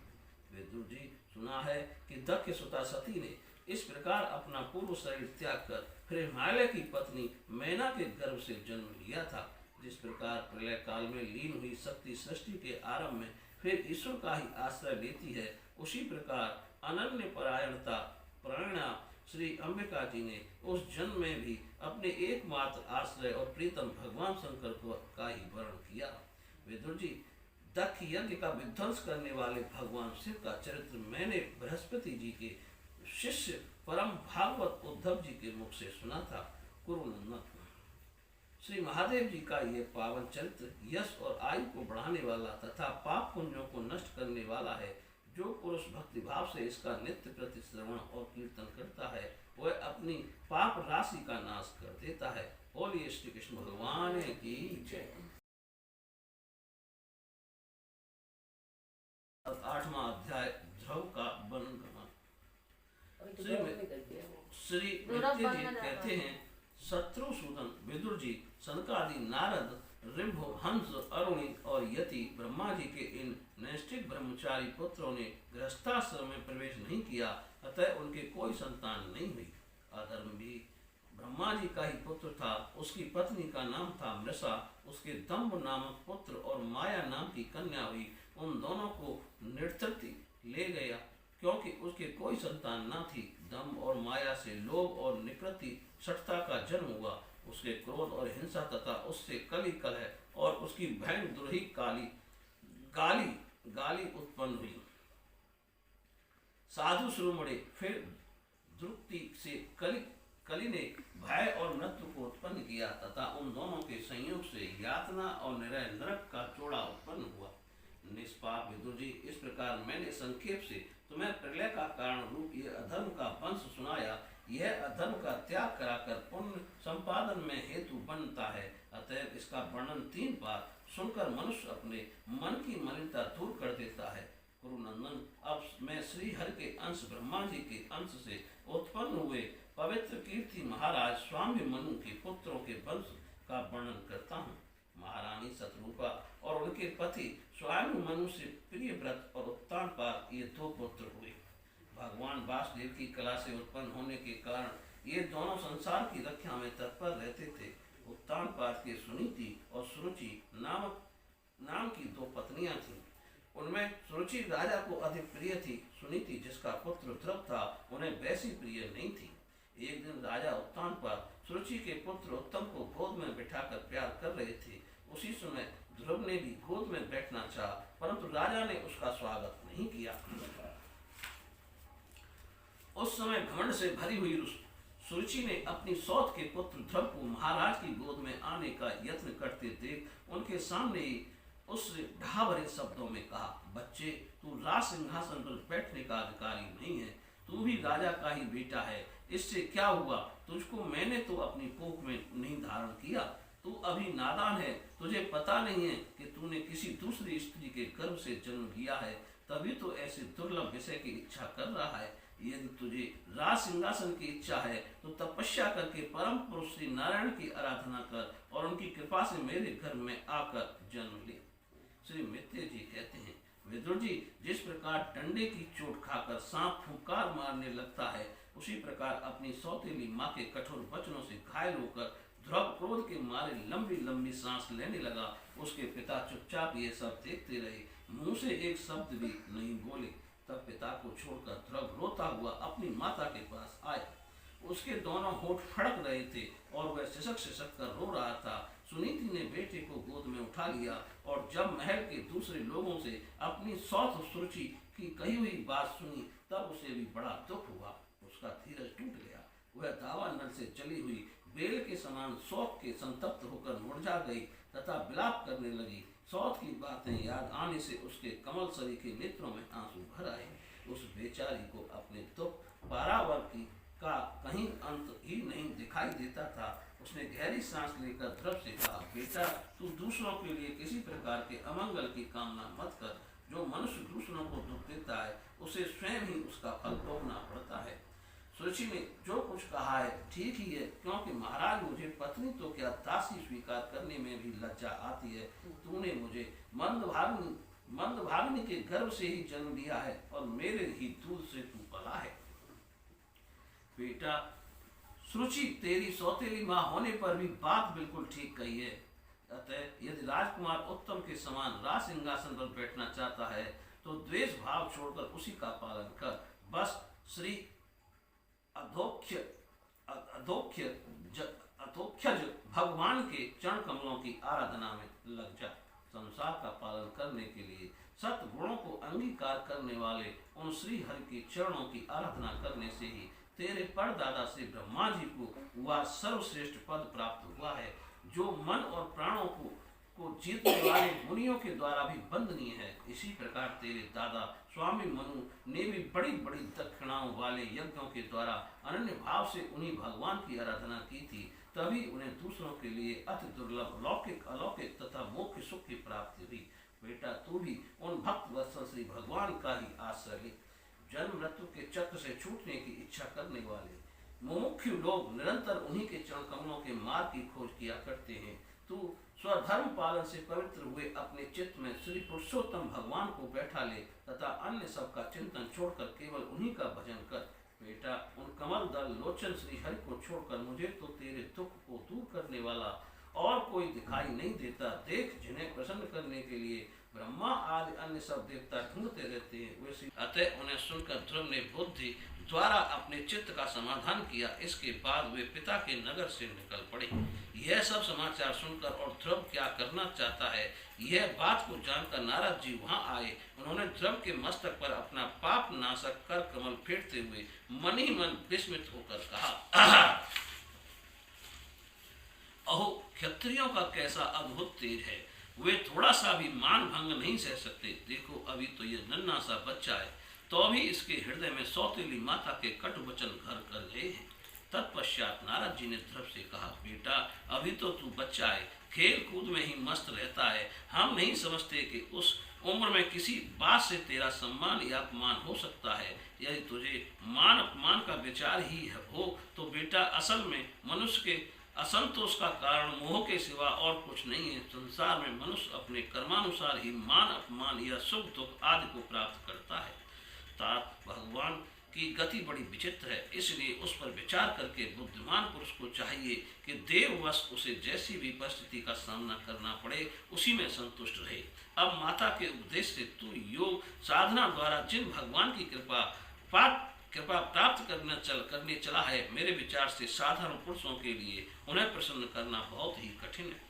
विदुर जी सुना है कि दक्ष सुता सती ने इस प्रकार अपना पूर्व शरीर त्याग कर फिर हिमालय की पत्नी मैना के गर्भ से जन्म लिया था। जिस प्रकार प्रलय काल में लीन हुई शक्ति सृष्टि के आरंभ में फिर ईश्वर का ही आश्रय लेती है उसी प्रकार अनन्य परायणता प्रेरणा श्री अंबिका जी ने उस जन्म में भी अपने एकमात्र आश्रय और प्रीतम भगवान शंकर का ही वर्ण किया। विदुर जी दक्ष यज्ञ का विध्वंस करने वाले भगवान शिव का चरित्र मैंने बृहस्पति जी के शिष्य परम भागवत उद्धव जी के मुख से सुना था। कुरुनंदन श्री महादेव जी का यह पावन चरित्र यश और आयु को बढ़ाने वाला तथा पाप पुण्यों को नष्ट करने वाला है। जो पुरुष भक्ति भाव से इसका नित्य प्रति श्रवण और कीर्तन करता है वह अपनी पाप राशि का नाश कर देता है। बोलिए श्री कृष्ण भगवान की जय। 8वां अध्याय ध्रुव का वनगमन। श्री नित्य जी कहते हैं शत्रुसूदन विदुर जी सनकादि नारद ऋभु हंस अरुणि और यति ब्रह्मा जी के इन नैष्ठिक ब्रह्मचारी पुत्रों ने गृहस्थाश्रम में प्रवेश नहीं किया अतः उनके कोई संतान नहीं हुई। अधर्म भी ब्रह्मा जी का ही पुत्र था। उसकी पत्नी का नाम था मृषा। उसके दम्भ नामक पुत्र और माया नाम की कन्या हुई। उन दोनों को निर्तृति ले गया क्योंकि उसके कोई संतान न थी। दम्भ और माया से लोभ और निकृति सठता का जन्म हुआ। उसके क्रोध और हिंसा तथा उससे कली कलह और उसकी बहन द्रोही गाली उत्पन्न हुई। साधु श्रोमणे फिर द्रुक्ति से कली ने भय और मृत्यु को उत्पन्न किया तथा उन दोनों के संयोग से यातना और निरय नरक का जोड़ा उत्पन्न हुआ। निष्पाप विदुर जी इस प्रकार मैंने संक्षेप से तुम्हें प्रलय का कारण रूप ये अधर्म का वंश सुनाया। यह अधर्म का त्याग कराकर पुण्य संपादन में हेतु बनता है। अतएव इसका वर्णन 3 बार सुनकर मनुष्य अपने मन की मलिनता दूर कर देता है। कुरुनंदन अब मैं श्री हरि के अंश ब्रह्मा जी के अंश से उत्पन्न हुए पवित्र कीर्ति महाराज स्वामी मनु के पुत्रों के वंश का वर्णन करता हूँ। महारानी शत्रुपा और उनके पति स्वामी मनु से प्रियव्रत और उत्तानपाद ये 2 पुत्र हुए। भगवान वासुदेव की कला से उत्पन्न होने के कारण ये दोनों संसार की रक्षा में तत्पर रहते थे। उत्तानपाद के सुनीति और सुरुचि नाम की 2 पत्नियां थीं। उनमें सुरुचि राजा को अधिक प्रिय थी। सुनीति जिसका पुत्र ध्रुव था उन्हें वैसी प्रिय नहीं थी। एक दिन राजा उत्तानपाद सुरुचि के पुत्र उत्तम को गोद में बिठाकर प्यार कर रहे थे। उसी समय ध्रुव ने भी गोद में बैठना चाहा परंतु राजा ने उसका स्वागत नहीं किया। उस समय घमंड से भरी हुई सुरुचि ने अपनी सौत के पुत्र ध्रुव को महाराज की गोद में आने का यत्न करते देख उनके सामने ही उससे ढाभरे शब्दों में कहा, बच्चे तू राज सिंहासन पर बैठने का अधिकारी नहीं है। तू भी राजा का ही बेटा है। इससे क्या हुआ? तुझको मैंने तो अपनी कोख में नहीं धारण किया। तू अभी नादान है। तुझे पता नहीं है कि तूने किसी दूसरी स्त्री के गर्भ से जन्म लिया है। तभी तो ऐसे दुर्लभ विषय की इच्छा कर रहा है। यदि तुझे राज सिंहासन की इच्छा है तो तपस्या करके परम पुरुष श्री नारायण की आराधना कर और उनकी कृपा से मेरे घर में आकर जन्म ले। श्री मित्र जी कहते हैं, विदुर जी जिस प्रकार डंडे की चोट खाकर सांप फुंकार मारने लगता है उसी प्रकार अपनी सौतेली माँ के कठोर वचनों से घायल होकर ध्रुव क्रोध के मारे लंबी लंबी सांस लेने लगा। उसके पिता चुपचाप ये सब देखते रहे, मुंह से एक शब्द भी नहीं बोले। तब पिता को छोड़कर ध्रुव रोता हुआ अपनी माता के पास आया। उसके दोनों होठ फड़क रहे थे और वह सिसक कर रो रहा था। सुनीति ने बेटे को गोद में उठा लिया और जब महल के दूसरे लोगों से अपनी सौत सुरुचि की कही हुई बात सुनी तब उसे भी बड़ा दुख हुआ। उसका धीरज टूट गया। वह दावानल से चली हुई बेल के समान शोक के संतप्त होकर मुरझा गई तथा विलाप करने लगी। सौत की बातें याद आने से उसके कमल सरी के नेत्रों में आंसू भर आए। उस बेचारी को अपने दुख पारावर्ती का कहीं अंत ही नहीं दिखाई देता था। उसने गहरी सांस लेकर ध्रुव से कहा, बेटा, तू दूसरों के लिए किसी प्रकार के अमंगल की कामना मत कर। जो मनुष्य दूसरों को दुख देता है उसे स्वयं ही उसका फल भोगना पड़ता है। सुरुचि ने जो कुछ कहा है ठीक ही है, क्योंकि महाराज मुझे पत्नी तो क्या दासी स्वीकार करने में भी लज्जा आती है। तूने मुझे मंदभागिनी के गर्भ से ही जन्म दिया है और मेरे ही दूध से तू पला है। बेटा सुरुचि, तेरी सौतेली माँ होने पर भी बात बिल्कुल ठीक कही है। अतः यदि राजकुमार उत्तम के समान राज सिंहासन पर बैठना चाहता है तो द्वेष भाव छोड़कर उसी का पालन कर। बस श्री अधोक्षज भगवान के चरण कमलों की आराधना में लग जा। संसार का पालन करने के लिए सत्गुणों को अंगीकार करने वाले उन श्री हरि के चरणों की आराधना करने से ही तेरे परदादा से ब्रह्मा जी को वह सर्वश्रेष्ठ पद प्राप्त हुआ है, जो मन और प्राणों को जीतने वाले मुनियों के द्वारा भी वंदनीय है। इसी प्रकार तेरे दादा स्वामी मनु ने भी बड़ी बड़ी दक्षिणाओं वाले यज्ञों के द्वारा अनन्य भाव से उन्हीं भगवान की आराधना की थी, तभी उन्हें दूसरों के लिए अति दुर्लभ लौकिक अलौकिक तथा मोक्ष सुख की प्राप्ति हुई। बेटा, तू भी उन भक्त वत्सल श्री भगवान का ही आश्रय ले। जन्म मृत्यु के चक्र से छूटने की इच्छा करने वाले मुमुक्षु लोग निरंतर उन्हीं के चरण कमलों के मार्ग की खोज किया करते हैं। तू स्वधर्म पालन से पवित्र हुए अपने चित्त में श्री पुरुषोत्तम भगवान को बैठा ले तथा अन्य सबका चिंतन छोड़कर केवल उन्हीं का भजन कर। बेटा, उन कमल दल लोचन श्री हरि को छोड़कर मुझे तो तेरे दुख को दूर करने वाला और कोई दिखाई नहीं देता। देख, जिन्हें प्रसन्न करने के लिए ब्रह्मा आदि अन्य सब देवता ढूंढते रहते हैं, वैसे अतः उन्हें सुनकर ध्रुव ने बुद्धि द्वारा अपने चित्त का समाधान किया। इसके बाद वे पिता के नगर से निकल पड़े। यह सब समाचार सुनकर और ध्रुव क्या करना चाहता है यह बात को जानकर नारद जी वहां आए। उन्होंने ध्रुव के मस्तक पर अपना पाप नाशक कर कमल फेरते हुए मन ही मन विस्मित होकर कहा, अहो, क्षत्रियों का कैसा अद्भुत तेज है। वे थोड़ा सा भी मान भंग नहीं सह सकते। देखो, अभी तो ये नन्हा सा बच्चा है, तो भी इसके हृदय में सौतेली माता के कटु वचन घर कर गए हैं। तत्पश्चात नारद जी ने ध्रुव से कहा, बेटा, अभी तो तू बच्चा है, खेल कूद में ही मस्त रहता है। हम नहीं समझते कि उस उम्र में किसी बात से तेरा सम्मान या अपमान हो सकता है। यदि तुझे मान अपमान का विचार ही हो तो बेटा, असल में मनुष्य के असंतोष का कारण मोह के सिवा और कुछ नहीं है। संसार में मनुष्य अपने कर्मानुसार ही मान अपमान या सुख दुख आदि को प्राप्त करता है। तात भगवान की गति बड़ी विचित्र है, इसलिए उस पर विचार करके बुद्धिमान पुरुष को चाहिए कि देववश उसे जैसी भी परिस्थिति का सामना करना पड़े उसी में संतुष्ट रहे। अब माता के उपदेश से तू योग साधना द्वारा जिन भगवान की कृपा प्राप्त करने चला है, मेरे विचार से साधारण पुरुषों के लिए उन्हें प्रसन्न करना बहुत ही कठिन है।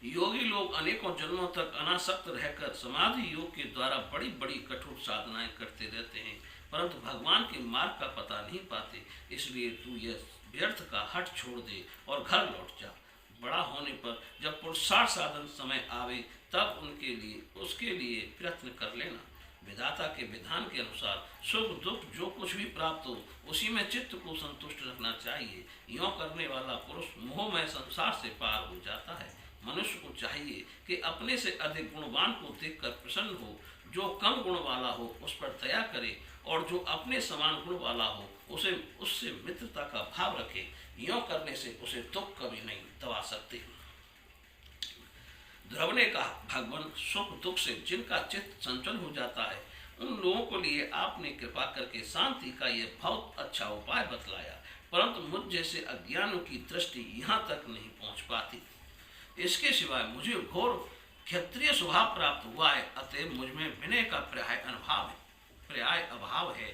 योगी लोग अनेकों जन्मों तक अनासक्त रहकर समाधि योग के द्वारा बड़ी बड़ी कठोर साधनाएं करते रहते हैं, परंतु भगवान के मार्ग का पता नहीं पाते। इसलिए तू यह व्यर्थ का हट छोड़ दे और घर लौट जा। बड़ा होने पर जब पुरुषार्थ साधन समय आवे तब उसके लिए प्रयत्न कर लेना। विधाता के विधान के अनुसार सुख दुख जो कुछ भी प्राप्त हो उसी में चित्त को संतुष्ट रखना चाहिए। यों करने वाला पुरुष मोहमय संसार से पार हो जाता है। मनुष्य को चाहिए कि अपने से अधिक गुणवान को देखकर प्रसन्न हो, जो कम गुण वाला हो उस पर दया करे और जो अपने समान गुण वाला हो उससे मित्रता का भाव रखे। यों करने से उसे दुख कभी नहीं दबा सकते। ध्रुव ने कहा, भगवान, सुख दुख से जिनका चित्त संचल हो जाता है उन लोगों को लिए आपने कृपा करके शांति का यह बहुत अच्छा उपाय बतलाया, परंतु मुझ जैसे अज्ञानों की दृष्टि यहाँ तक नहीं पहुँच पाती। इसके सिवाय मुझे घोर क्षत्रिय स्वभाव प्राप्त हुआ है, अतः मुझ में विनय का पर्याय अभाव है।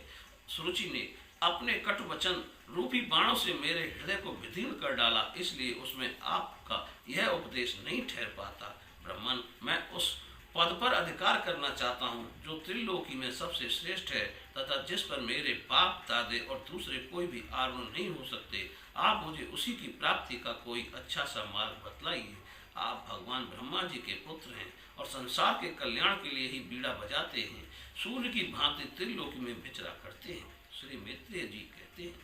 सुरुचि ने अपने कट वचन रूपी बाणों से मेरे हृदय को विदीर्ण कर डाला, इसलिए उसमें आपका यह उपदेश नहीं ठहर पाता। ब्राह्मण, मैं उस पद पर अधिकार करना चाहता हूँ जो त्रिलोकी में सबसे श्रेष्ठ है तथा जिस पर मेरे बाप दादे और दूसरे कोई भी आरूढ़ नहीं हो सकते। आप मुझे उसी की प्राप्ति का कोई अच्छा सा मार्ग बतलाइए। आप भगवान ब्रह्मा जी के पुत्र हैं और संसार के कल्याण के लिए ही बीड़ा बजाते हैं। सूर्य की भांति त्रिलोकी में विचरा करते हैं। श्री मैत्रेय जी कहते हैं,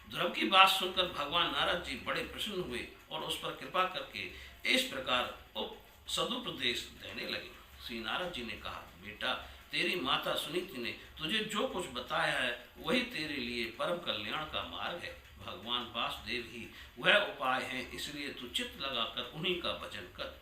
ध्रुव की बात सुनकर भगवान नारद जी बड़े प्रसन्न हुए और उस पर कृपा करके इस प्रकार सदुपदेश देने लगे। श्री नारद जी ने कहा, बेटा, तेरी माता सुनीति ने तुझे जो कुछ बताया है वही तेरे लिए परम कल्याण का मार्ग है। भगवान वासुदेव ही वह उपाय है, इसलिए तू चित्त लगाकर उन्हीं का भजन कर।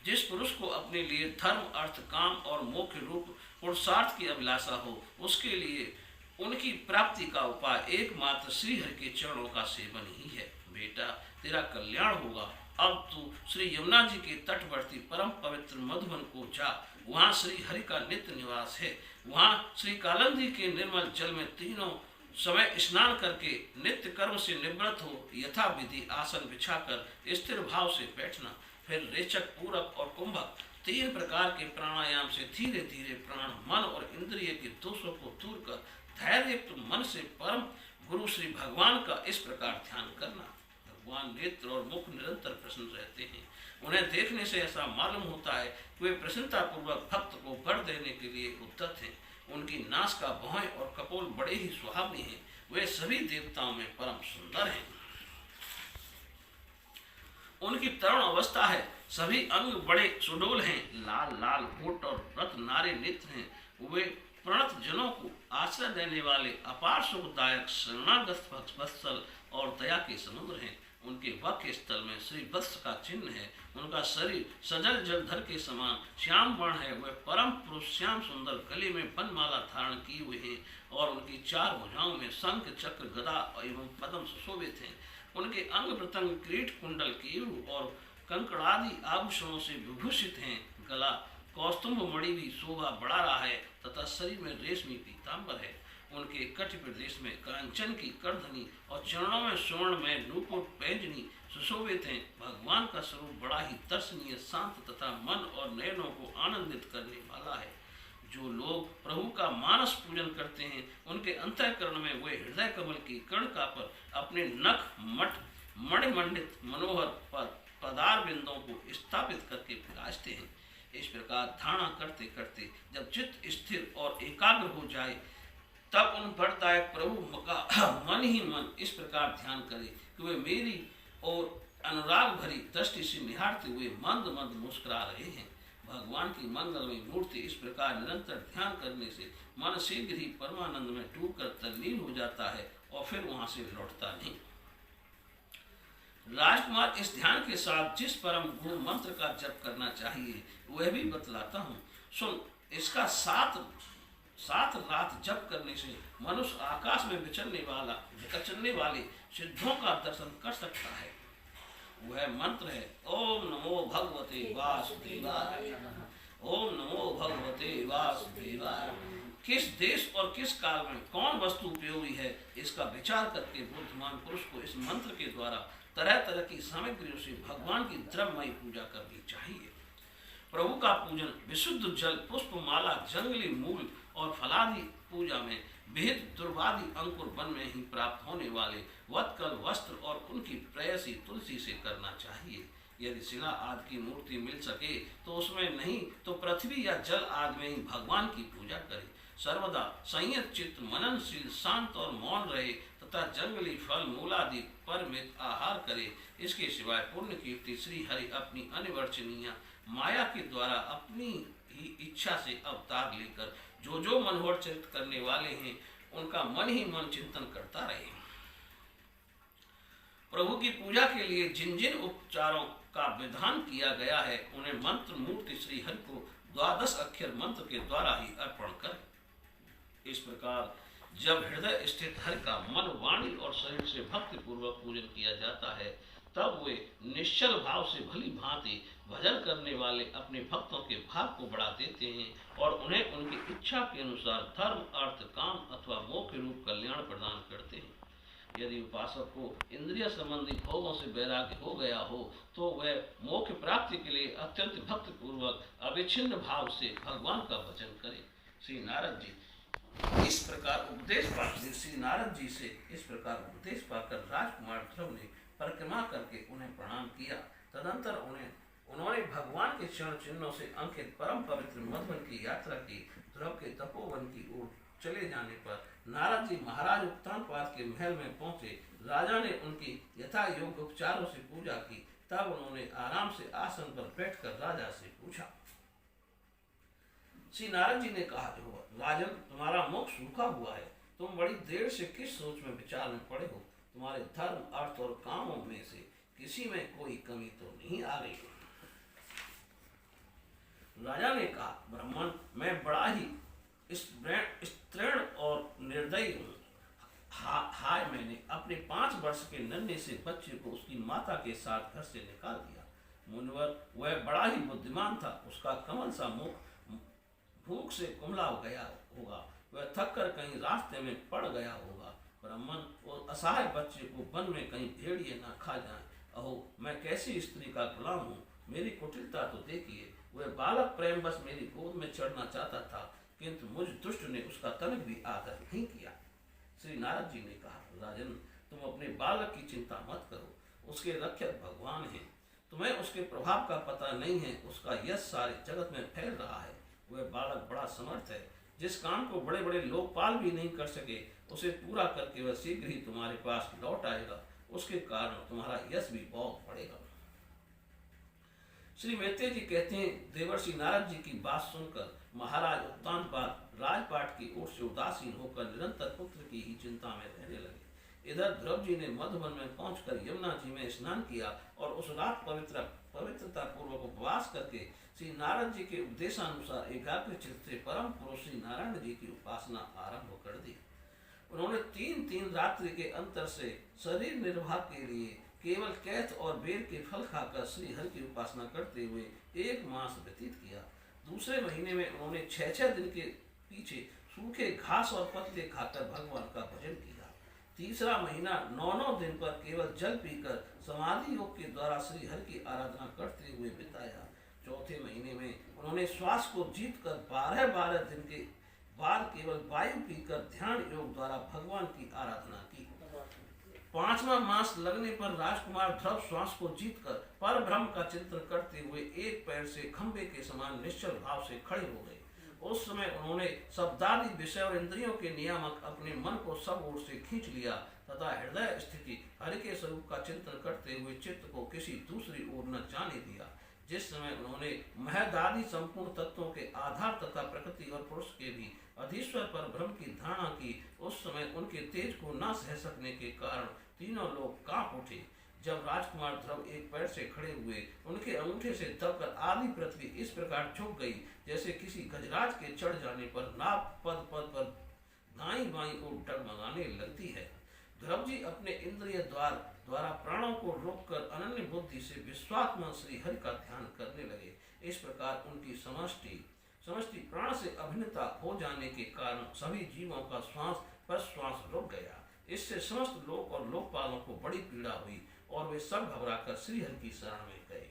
जिस पुरुष को अपने लिए धर्म, अर्थ, काम और मोक्ष रूप पुरुषार्थ की अभिलाषा हो, उसके लिए उनकी प्राप्ति का उपाय एकमात्र श्री हरि के चरणों का सेवन ही है। बेटा, तेरा कल्याण होगा। अब तू श्री यमुना जी के तटवर्ती परम पवित्र मधुबन को जा। वहाँ श्री हरि का नित्य निवास है। वहाँ श्री कालंदी के निर्मल जल में तीनों समय स्नान करके नित्य कर्म से निवृत्त हो यथा विधि आसन बिछाकर स्थिर भाव से बैठना। फिर रेचक, पूरक और कुंभक 3 प्रकार के प्राणायाम से धीरे धीरे प्राण, मन और इंद्रिय के दोषों को दूर कर धैर्ययुक्त मन से परम गुरु श्री भगवान का इस प्रकार ध्यान करना। भगवान नेत्र और मुख निरंतर प्रसन्न रहते हैं। उन्हें देखने से ऐसा मालूम होता है कि वे प्रसन्नता पूर्वक भक्त को वर देने के लिए उद्यत हैं। उनकी नासिका, भौहें और कपोल बड़े ही सुहावनी हैं। वे सभी देवताओं में परम सुंदर हैं। उनकी तरुण अवस्था है। सभी अंग बड़े सुडोल हैं। लाल लाल होठ और रत नारे नेत्र हैं। वे प्रणत जनों को आश्रय देने वाले अपार सुखदायक शरणागत वत्सल और दया के समुद्र हैं। उनके वक्ष स्थल में श्री वत्स का चिन्ह है। उनका शरीर सजल जलधर के समान श्याम वर्ण है। वह परम पुरुष श्याम सुंदर गले में बनमाला धारण किए हुए हैं और उनकी 4 भुजाओं में शंख, चक्र, गदा एवं पद्म सुशोभित हैं। उनके अंग प्रत्यंग किरीट, कुंडल, केयू और कंकड़ादि आभूषणों से विभूषित हैं। गला कौस्तुभ मणि भी शोभा बढ़ा रहा है तथा शरीर में रेशमी पीताम्बर है। उनके कट प्रदेश में कांचन की करधनी और चरणों में स्वर्ण में नूपुर पैंजनी सुशोभित हैं। भगवान का स्वरूप बड़ा ही दर्शनीय, शांत तथा मन और नयनों को आनंदित करने वाला है। जो लोग प्रभु का मानस पूजन करते हैं, उनके अंतःकरण में वे हृदय कमल की कर्णिका पर अपने नख मणिमंडित मनोहर पर पदार बिंदों को स्थापित करके विराजते हैं। इस प्रकार धारणा करते करते जब चित्त स्थिर और एकाग्र हो जाए, तब उन वरदायक प्रभु का मन ही मन इस प्रकार ध्यान करे कि वे मेरी और अनुराग भरी दृष्टि से निहारते हुए मंद मंद मुस्कुरा रहे हैं। भगवान की मंगलमय मूर्ति इस प्रकार निरंतर ध्यान करने से मन शीघ्र ही परमानंद में डूबकर तल्लीन हो जाता है और फिर वहां से लौटता नहीं। राजकुमार, इस ध्यान के साथ जिस परम गुरु मंत्र का जप करना चाहिए वह भी बतलाता हूँ, सुन। इसका 7 रात जप करने से मनुष्य आकाश में विचरने वाले सिद्धों का दर्शन कर सकता है। वह मंत्र है, ओम नमो भगवते वासुदेवाय। ओम नमो भगवते वासुदेवाय। किस देश और किस काल में कौन वस्तु उपयोगी है, इसका विचार करके बुद्धिमान पुरुष को इस मंत्र के द्वारा तरह तरह की सामग्रियों से भगवान की द्रव्यमयी पूजा करनी चाहिए। प्रभु का पूजन विशुद्ध जल, पुष्पमाला, जंगली मूल और फलादि पूजा में भेद दुर्वादि अंकुर वन में ही प्राप्त होने वाले वत्कल वस्त्र और उनकी प्रेयसी तुलसी से करना चाहिए। यदि शिला आदि की मूर्ति मिल सके तो उसमें, नहीं तो पृथ्वी या जल आदि में ही भगवान की पूजा करे। सर्वदा संयत चित्त, मननशील, शांत और मौन रहे तथा जंगली फल मूलादि परमित आहार करे। इसके सिवाय पुण्य कीर्ति श्री हरि अपनी अनिवर्चनीय माया के द्वारा अपनी ही इच्छा से अवतार लेकर जो मनोहर चित्त करने वाले हैं, उनका मन ही मन चिंतन करता रहे। प्रभु की पूजा के लिए जिन जिन उपचारों का विधान किया गया है, उन्हें मंत्र मूर्ति श्री हरि को 12 अक्षर मंत्र के द्वारा ही अर्पण करें। इस प्रकार जब हृदय स्थित हरि का मन, वाणी और शरीर से भक्ति पूर्वक पूजन किया जाता है, तब वे निश्चल भाव से भली भांति भजन करने वाले अपने भक्तों के भाव को बढ़ा देते हैं और उन्हें उनकी इच्छा के अनुसार धर्म, अर्थ, काम अथवा मोक्ष रूप कल्याण प्रदान करते हैं। यदि उपासक को इंद्रिय संबंधी भोगों से वैराग्य हो गया हो तो वह मोक्ष प्राप्ति के लिए अत्यंत भक्ति पूर्वक अविच्छिन्न भाव से भगवान का भजन करे। श्री नारद जी इस प्रकार उपदेश पाकर श्री नारद जी से इस प्रकार उपदेश पाकर राजकुमार ध्रुव ने परिक्रमा करके उन्हें प्रणाम किया। तदंतर उन्होंने भगवान के चरण चिन्हों से अंकित परम पवित्र मधुवन की यात्रा की। ध्रुव के तपोवन की ओर चले जाने पर नारद जी महाराज उत्तानपाद के महल में पहुंचे। राजा ने उनकी यथा योग्य उपचारों से पूजा की। तब उन्होंने आराम से आसन पर बैठकर राजा से पूछा। श्री नारद जी ने कहा, राजन, तुम्हारा मुख सूखा हुआ है। तुम बड़ी देर से किस सोच में विचार में पड़े हो? तुम्हारे धर्म, अर्थ और कामों में से किसी में कोई कमी तो नहीं आ रही? राजा ने कहा, ब्राह्मण, मैं बड़ा ही स्त्रीण और निर्दयी हूँ। हाय, मैंने अपने 5 वर्ष के नन्हे से बच्चे को उसकी माता के साथ घर से निकाल दिया। मुनिवर, वह बड़ा ही बुद्धिमान था। उसका कमल सा मुख भूख से कुमला गया होगा। वह थक कर कहीं रास्ते में पड़ गया होगा। ब्राह्मण, वो असहाय बच्चे को वन में कहीं भेड़िए ना खा जाए। अहो, मैं कैसी स्त्री का गुलाम हूँ। मेरी कुटिलता तो देखिए। वह बालक प्रेम बस मेरी गोद में चढ़ना चाहता था, किंतु मुझ दुष्ट ने उसका तनिक भी आदर नहीं किया। श्री नारद जी ने कहा, राजन, तुम अपने बालक की चिंता मत करो। उसके रक्षक भगवान हैं। तुम्हें उसके प्रभाव का पता नहीं है। उसका यश सारे जगत में फैल रहा है। वह बालक बड़ा समर्थ है। जिस काम को बड़े बड़े लोकपाल भी नहीं कर सके, उसे पूरा करके वह शीघ्र ही तुम्हारे पास लौट आएगा। उसके कारण तुम्हारा यश भी बहुत बढ़ेगा। श्री मैत्रेय जी कहते हैं, देवर्षि नारद जी की बात सुनकर महाराज उत्तानपाद राजपाट की ओर से उदासीन होकर निरंतर पुत्र की ही चिंता में रहने लगे। इधर ध्रुव जी ने मधुवन में पहुंचकर यमुना जी में स्नान किया और उस रात पवित्रता पूर्वक उपवास करके श्री नारद जी के उपदेशानुसार एकाग्र चित्त से परम पुरुष श्री नारायण जी की उपासना आरंभ कर दी। उन्होंने 3 रात्रि के अंतर से शरीर निर्वाह के लिए केवल कैथ और बेर के फल खाकर श्री हरि की उपासना करते हुए 1 मास व्यतीत किया। दूसरे महीने में उन्होंने 6 दिन के पीछे सूखे घास और पत्ते खाकर भगवान का भजन किया। तीसरा महीना 9 दिन पर केवल जल पीकर समाधि योग के द्वारा श्री हरि की आराधना करते हुए बिताया। चौथे महीने में उन्होंने श्वास को जीत कर 12 दिन के बाद केवल वायु पीकर ध्यान योग द्वारा भगवान की आराधना की। 5वां मास लगने पर राजकुमार ध्रुव श्वास को जीतकर पर ब्रह्म का चिंतन करते हुए एक पैर से खंबे के समान निश्चल भाव से खड़े हो गए। उस समय उन्होंने शब्दादि विषय और इंद्रियों के नियामक अपने मन को सब ओर से खींच लिया तथा हृदय स्थिति हरि के स्वरूप का चिंतन करते हुए चित्त को किसी दूसरी ओर न जाने दिया। जिस समय उन्होंने महदादि संपूर्ण तत्वों के आधार तथा प्रकृति और पुरुष के भी अधीश्वर पर ब्रह्म की धारणा की, उस समय उनके तेज को न सह सकने के कारण तीनों लोग कांप उठे। जब राजकुमार ध्रुव एक पैर से खड़े हुए, उनके अंगूठे से दबकर आधी पृथ्वी इस प्रकार झुक गई जैसे किसी गजराज के चढ़ जाने पर नाव पद पद पर दाई बाई ओर डगमगाने लगती है। ध्रुव जी अपने इंद्रिय द्वारा प्राणों को रोककर अनन्य बुद्धि से विश्वात्मा श्री हरि का ध्यान करने लगे। इस प्रकार उनकी समष्टि प्राण से अभिन्नता हो जाने के कारण सभी जीवों का श्वास प्रश्वास रुक गया। इससे समस्त लोक और लोकपालों को बड़ी पीड़ा हुई और वे सब घबराकर श्री हरि की शरण में गए।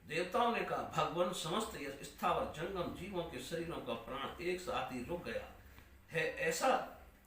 देवताओं ने कहा, भगवान, समस्त स्थावर जंगम जीवों के शरीरों का प्राण एक साथ ही रुक गया है। ऐसा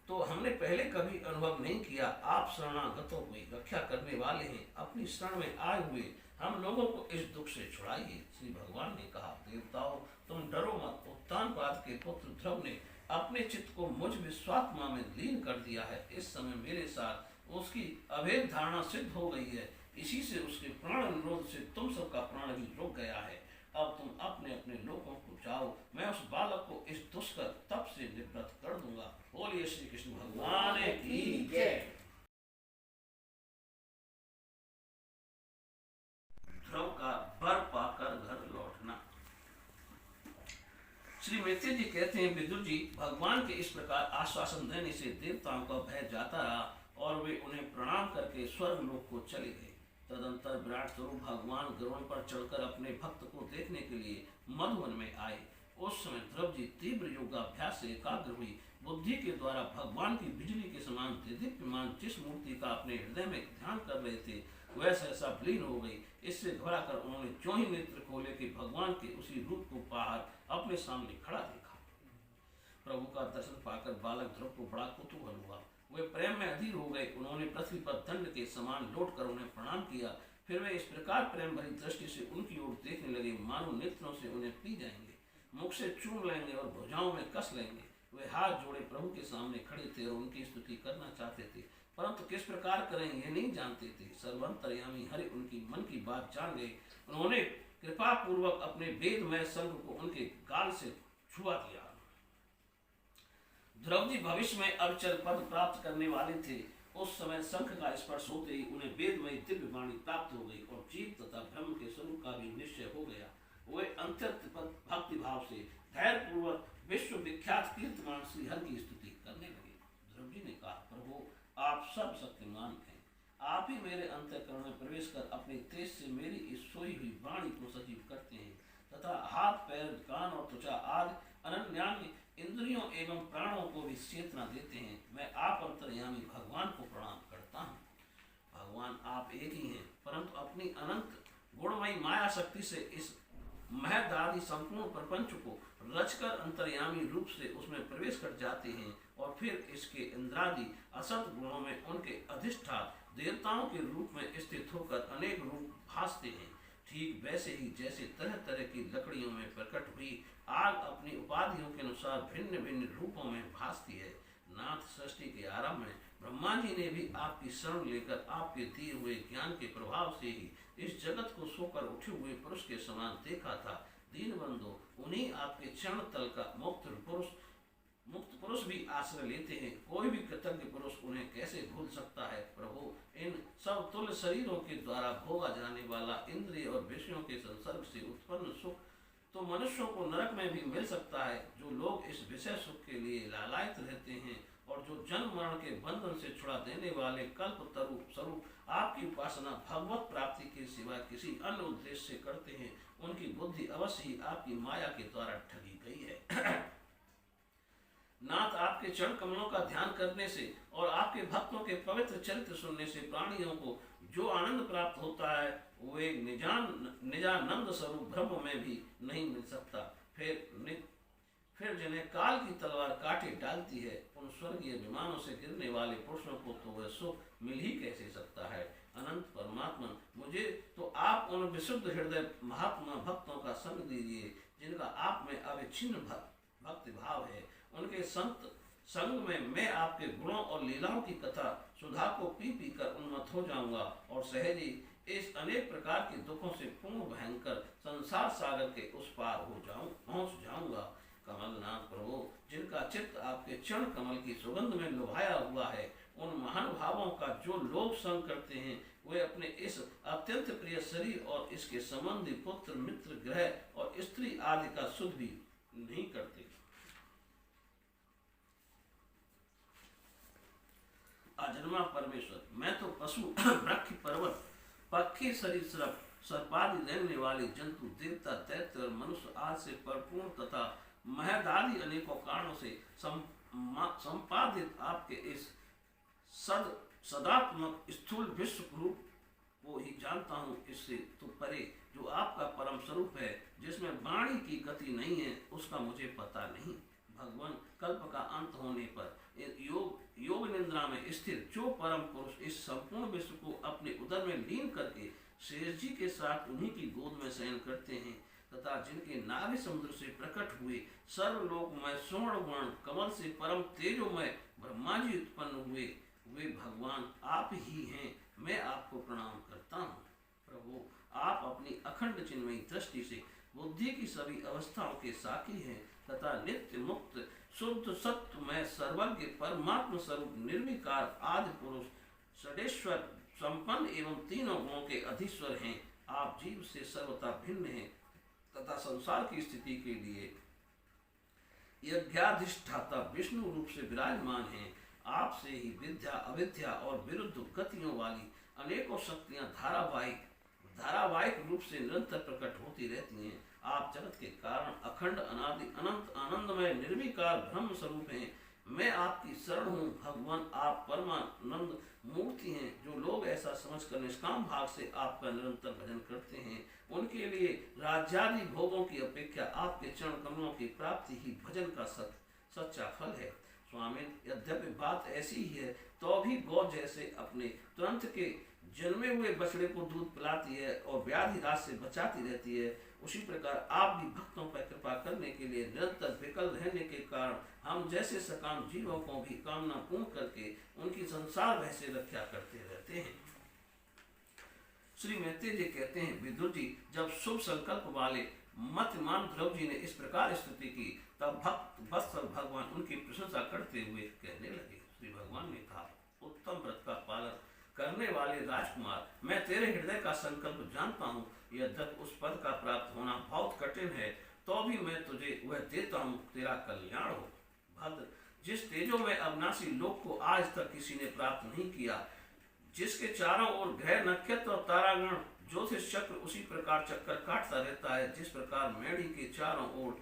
तो हमने पहले कभी अनुभव नहीं किया। आप शरणागतों की रक्षा करने वाले हैं। अपनी शरण में आए हुए हम लोगों को इस दुख से छुड़ाइए। श्री भगवान ने कहा, देवताओं, तुम डरो मत। उत्तानपाद के पुत्र ध्रुव ने अपने चित्त को मुझ विश्वात्मा में लीन कर दिया है। इस समय मेरे साथ उसकी अभेद धारणा सिद्ध हो गई है। इसी से उसके प्राण निरोध से तुम सबका प्राण भी रुक गया है। अब तुम अपने अपने लोगों को जाओ। मैं उस बालक को इस दुष्कर तप से निवृत्त कर दूंगा। बोलिए श्री कृष्ण भगवान की जय। ध्रुव का वर पाकर घर लौटना। श्री मैत्रेय जी कहते हैं, विदुर जी, भगवान के इस प्रकार आश्वासन देने से देवताओं का भय जाता रहा और वे उन्हें प्रणाम करके स्वर्ग लोक को चले गए। तदंतर विराट स्वरूप भगवान गरुड़ पर चढ़कर अपने भक्त को देखने के लिए मधुवन में आए। उस समय ध्रुव जी तीव्र योगाभ्यास से एकाग्र हुई बुद्धि के द्वारा भगवान की बिजली के समान दीप्यमान जिस मूर्ति का अपने हृदय में ध्यान कर रहे थे वह सहसा विलीन हो गई। इससे घबराकर उन्होंने जो ही नेत्र खोले कि भगवान के उसी रूप को बाहर अपने सामने खड़ा देखा। प्रभु का दर्शन पाकर बालक ध्रुव को बड़ा कुतूहल हुआ। वे प्रेम में अधीर हो गए। उन्होंने पृथ्वी पर दंड के समान लौट कर उन्हें प्रणाम किया। फिर वे इस प्रकार प्रेम भरी दृष्टि से उनकी ओर देखने लगे मानो नेत्रों से उन्हें पी जाएंगे, मुख से चूम लेंगे और भुजाओं में कस लेंगे। वे हाथ जोड़े प्रभु के सामने खड़े थे और उनकी स्तुति करना चाहते थे, परंतु किस प्रकार करें ये नहीं जानते थे। सर्वांतर्यामी हरि उनकी मन की बात जान गए। उन्होंने कृपा पूर्वक अपने वेदमय शंख को उनके गाल से छुआ दिया। ध्रुव जी भविष्य में अविचल पद प्राप्त करने वाले थे। उस समय शंख का स्पर्श होते ही उन्हें वेदमयी दिव्य वाणी प्राप्त हो गई और जीव तथा ब्रह्म के स्वरूप का भी निश्चय हो गया। वे अत्यंत भक्ति भाव से धैर्य पूर्वक विश्व विख्यात कीर्तिमान श्री हरि की स्तुति करने लगे। ध्रुव जी ने कहा, प्रभु आप सब शक्तिमान हैं। आप ही मेरे अंतःकरण में प्रवेश कर अपने तेज से मेरी इस सोई हुई वाणी को सजीव करते हैं तथा हाथ पैर कान और त्वचा आदि अनन्यान्य इंद्रियों एवं प्राणों को भी चेतना देते हैं। मैं आप अंतर्यामी भगवान को प्रणाम करता हूँ। भगवान आप एक ही हैं, परंतु अपनी अनंत गुणमयी माया शक्ति से इस महदादि संपूर्ण प्रपंच को रचकर अंतर्यामी रूप से उसमें प्रवेश कर जाते हैं और फिर इसके इंद्रादि असत गुणों में उनके अधिष्ठान देवताओं के रूप में स्थित होकर अनेक रूप भासते हैं। ठीक वैसे ही जैसे तरह तरह की लकड़ियों में प्रकट हुई आग अपनी उपाधियों के अनुसार भिन्न भिन्न रूपों में भासती है। नाथ सृष्टि के आरंभ में ब्रह्मा जी ने भी आपकी शरण लेकर आपके दिए हुए ज्ञान के प्रभाव से ही इस जगत को सोकर उठे हुए पुरुष के समान देखा था। दीनबंधु उन्हीं आपके चरण तल का मुक्त पुरुष भी आश्रय लेते हैं। कोई भी कृतज्ञ पुरुष उन्हें कैसे भूल सकता है। प्रभु इन सब तुल्य शरीरों के द्वारा भोगा जाने वाला इंद्रिय और विषयों के संसर्ग से उत्पन्न सुख तो मनुष्यों को नरक में भी मिल सकता है। जो लोग इस विषय सुख के लिए लालायित रहते हैं और जो जन्म मरण के बंधन से छुड़ा देने वाले कल्प तरु स्वरूप आपकी उपासना भगवत प्राप्ति के सिवा किसी अन्य उद्देश्य से करते हैं, उनकी बुद्धि अवश्य ही आपकी माया के द्वारा ठगी गई है। नाथ आपके चरण कमलों का ध्यान करने से और आपके भक्तों के पवित्र चरित्र सुनने से प्राणियों को जो आनंद प्राप्त होता है वे निजानंद स्वरूप ब्रह्म में भी नहीं मिल सकता। फिर जिन्हें काल की तलवार काटे डालती है उन स्वर्गीय विमानों से गिरने वाले पुरुषों को तो वह सुख मिल ही कैसे सकता है। अनंत परमात्मा मुझे तो आप उन विशुद्ध हृदय महात्मा भक्तों का संग दीजिए जिनका आप में अविच्छिन्न भक्ति भाव है। उनके संत संग में मैं आपके गुणों और लीलाओं की कथा सुधा को पी पी कर उन्मत्त हो जाऊंगा और सहजी इस अनेक प्रकार के दुखों से पूर्ण भयंकर संसार सागर के उस पार पहुंच जाऊंगा। कमलनाथ प्रभु जिनका चित्त आपके चरण कमल की सुगंध में लुभाया हुआ है, उन महान भावों का जो लोग संग करते हैं वे अपने इस अत्यंत प्रिय शरीर और इसके संबंधी पुत्र मित्र ग्रह और स्त्री आदि का शुद्ध भी नहीं करते। अजन्मा परमेश्वर मैं तो पशु वृक्ष पर्वत पक्षी सरीसृप सर्पादि रहने वाले जंतु देवता दैत्य और मनुष्य आदि से परिपूर्ण तथा महदादि अनेकों कारणों से संपादित आपके इस सदात्मक स्थूल विश्व रूप को ही जानता हूँ। इससे तो परे जो आपका परम स्वरूप है जिसमें वाणी की गति नहीं है उसका मुझे पता नहीं। भगवान कल्प का अंत होने पर योग निद्रा में स्थिर जो परम पुरुष इस संपूर्ण विश्व को अपने उदर में लीन करके शेष जी के साथ उन्हीं की गोद में शयन करते हैं तथा जिनके नाभि समुद्र से प्रकट हुए सर्वलोकमय स्वर्ण वर्ण कमल से परम तेजोमय ब्रह्मा जी उत्पन्न हुए वे भगवान आप ही हैं। मैं आपको प्रणाम करता हूँ। प्रभु आप अपनी अखंड चिन्मयी दृष्टि से बुद्धि की सभी अवस्थाओं के साक्षी हैं तथा नित्य मुक्त शुद्ध सत्वमय सर्वज्ञ परमात्म स्वरूप निर्विकार आदि पुरुष षडेश्वर संपन्न एवं तीनों गुणों के अधीश्वर हैं। आप जीव से सर्वथा भिन्न हैं तथा संसार की स्थिति के लिए यज्ञाधिष्ठाता विष्णु रूप से विराजमान हैं। आपसे ही विद्या अविद्या और विरुद्ध गतियों वाली अनेकों शक्तियां धारावाहिक रूप से निरंतर प्रकट होती रहती हैं। आप जगत के कारण अखंड अनादि अनंत आनंदमय निर्विकार ब्रह्म स्वरूप हैं। मैं आपकी शरण हूँ भगवान, आप परमानंद मूर्ति हैं। जो लोग ऐसा समझकर निष्काम भाव से आपका निरंतर भजन करते हैं, उनके लिए राज्यादि भोगों की अपेक्षा आपके चरण कमलों की प्राप्ति ही भजन का सच्चा फल है। स्वामी, यद्यपि बात ऐसी ही है, तो भी गौ जैसे अपने तुरंत के जन्मे हुए बछड़े को दूध पिलाती है और व्याधि रात से बचाती रहती है, उसी प्रकार आप भी भक्तों पर कृपा करने के लिए निरंतर विकल रहने के कारण हम जैसे सकाम जीवों को भी कामना पूर्ण करके उनकी संसार भय से रक्षा करते रहते हैं। श्री मैत्रेय जी कहते हैं, विदुर जी जब शुभ संकल्प वाले मतिमान ध्रुव जी ने इस प्रकार स्तुति की, तब भक्त वत्सल भगवान उनकी प्रशंसा करते हुए कहने लगे। श्री भगवान ने कहा, उत्तम व्रत का पालन करने वाले राजकुमार, मैं तेरे हृदय का संकल्प जानता हूँ। यद्यपि उस पद का प्राप्त होना बहुत कठिन है, तो भी मैं तुझे वह देता हूँ, तेरा कल्याण हो। भद्र, जिस तेजो में अविनाशी लोक को आज तक किसी ने प्राप्त नहीं किया, जिसके चारों ओर ग्रह नक्षत्र और तारागण ज्योतिष चक्र उसी प्रकार चक्कर काटता रहता है जिस प्रकार मेढ़ी के चारों ओर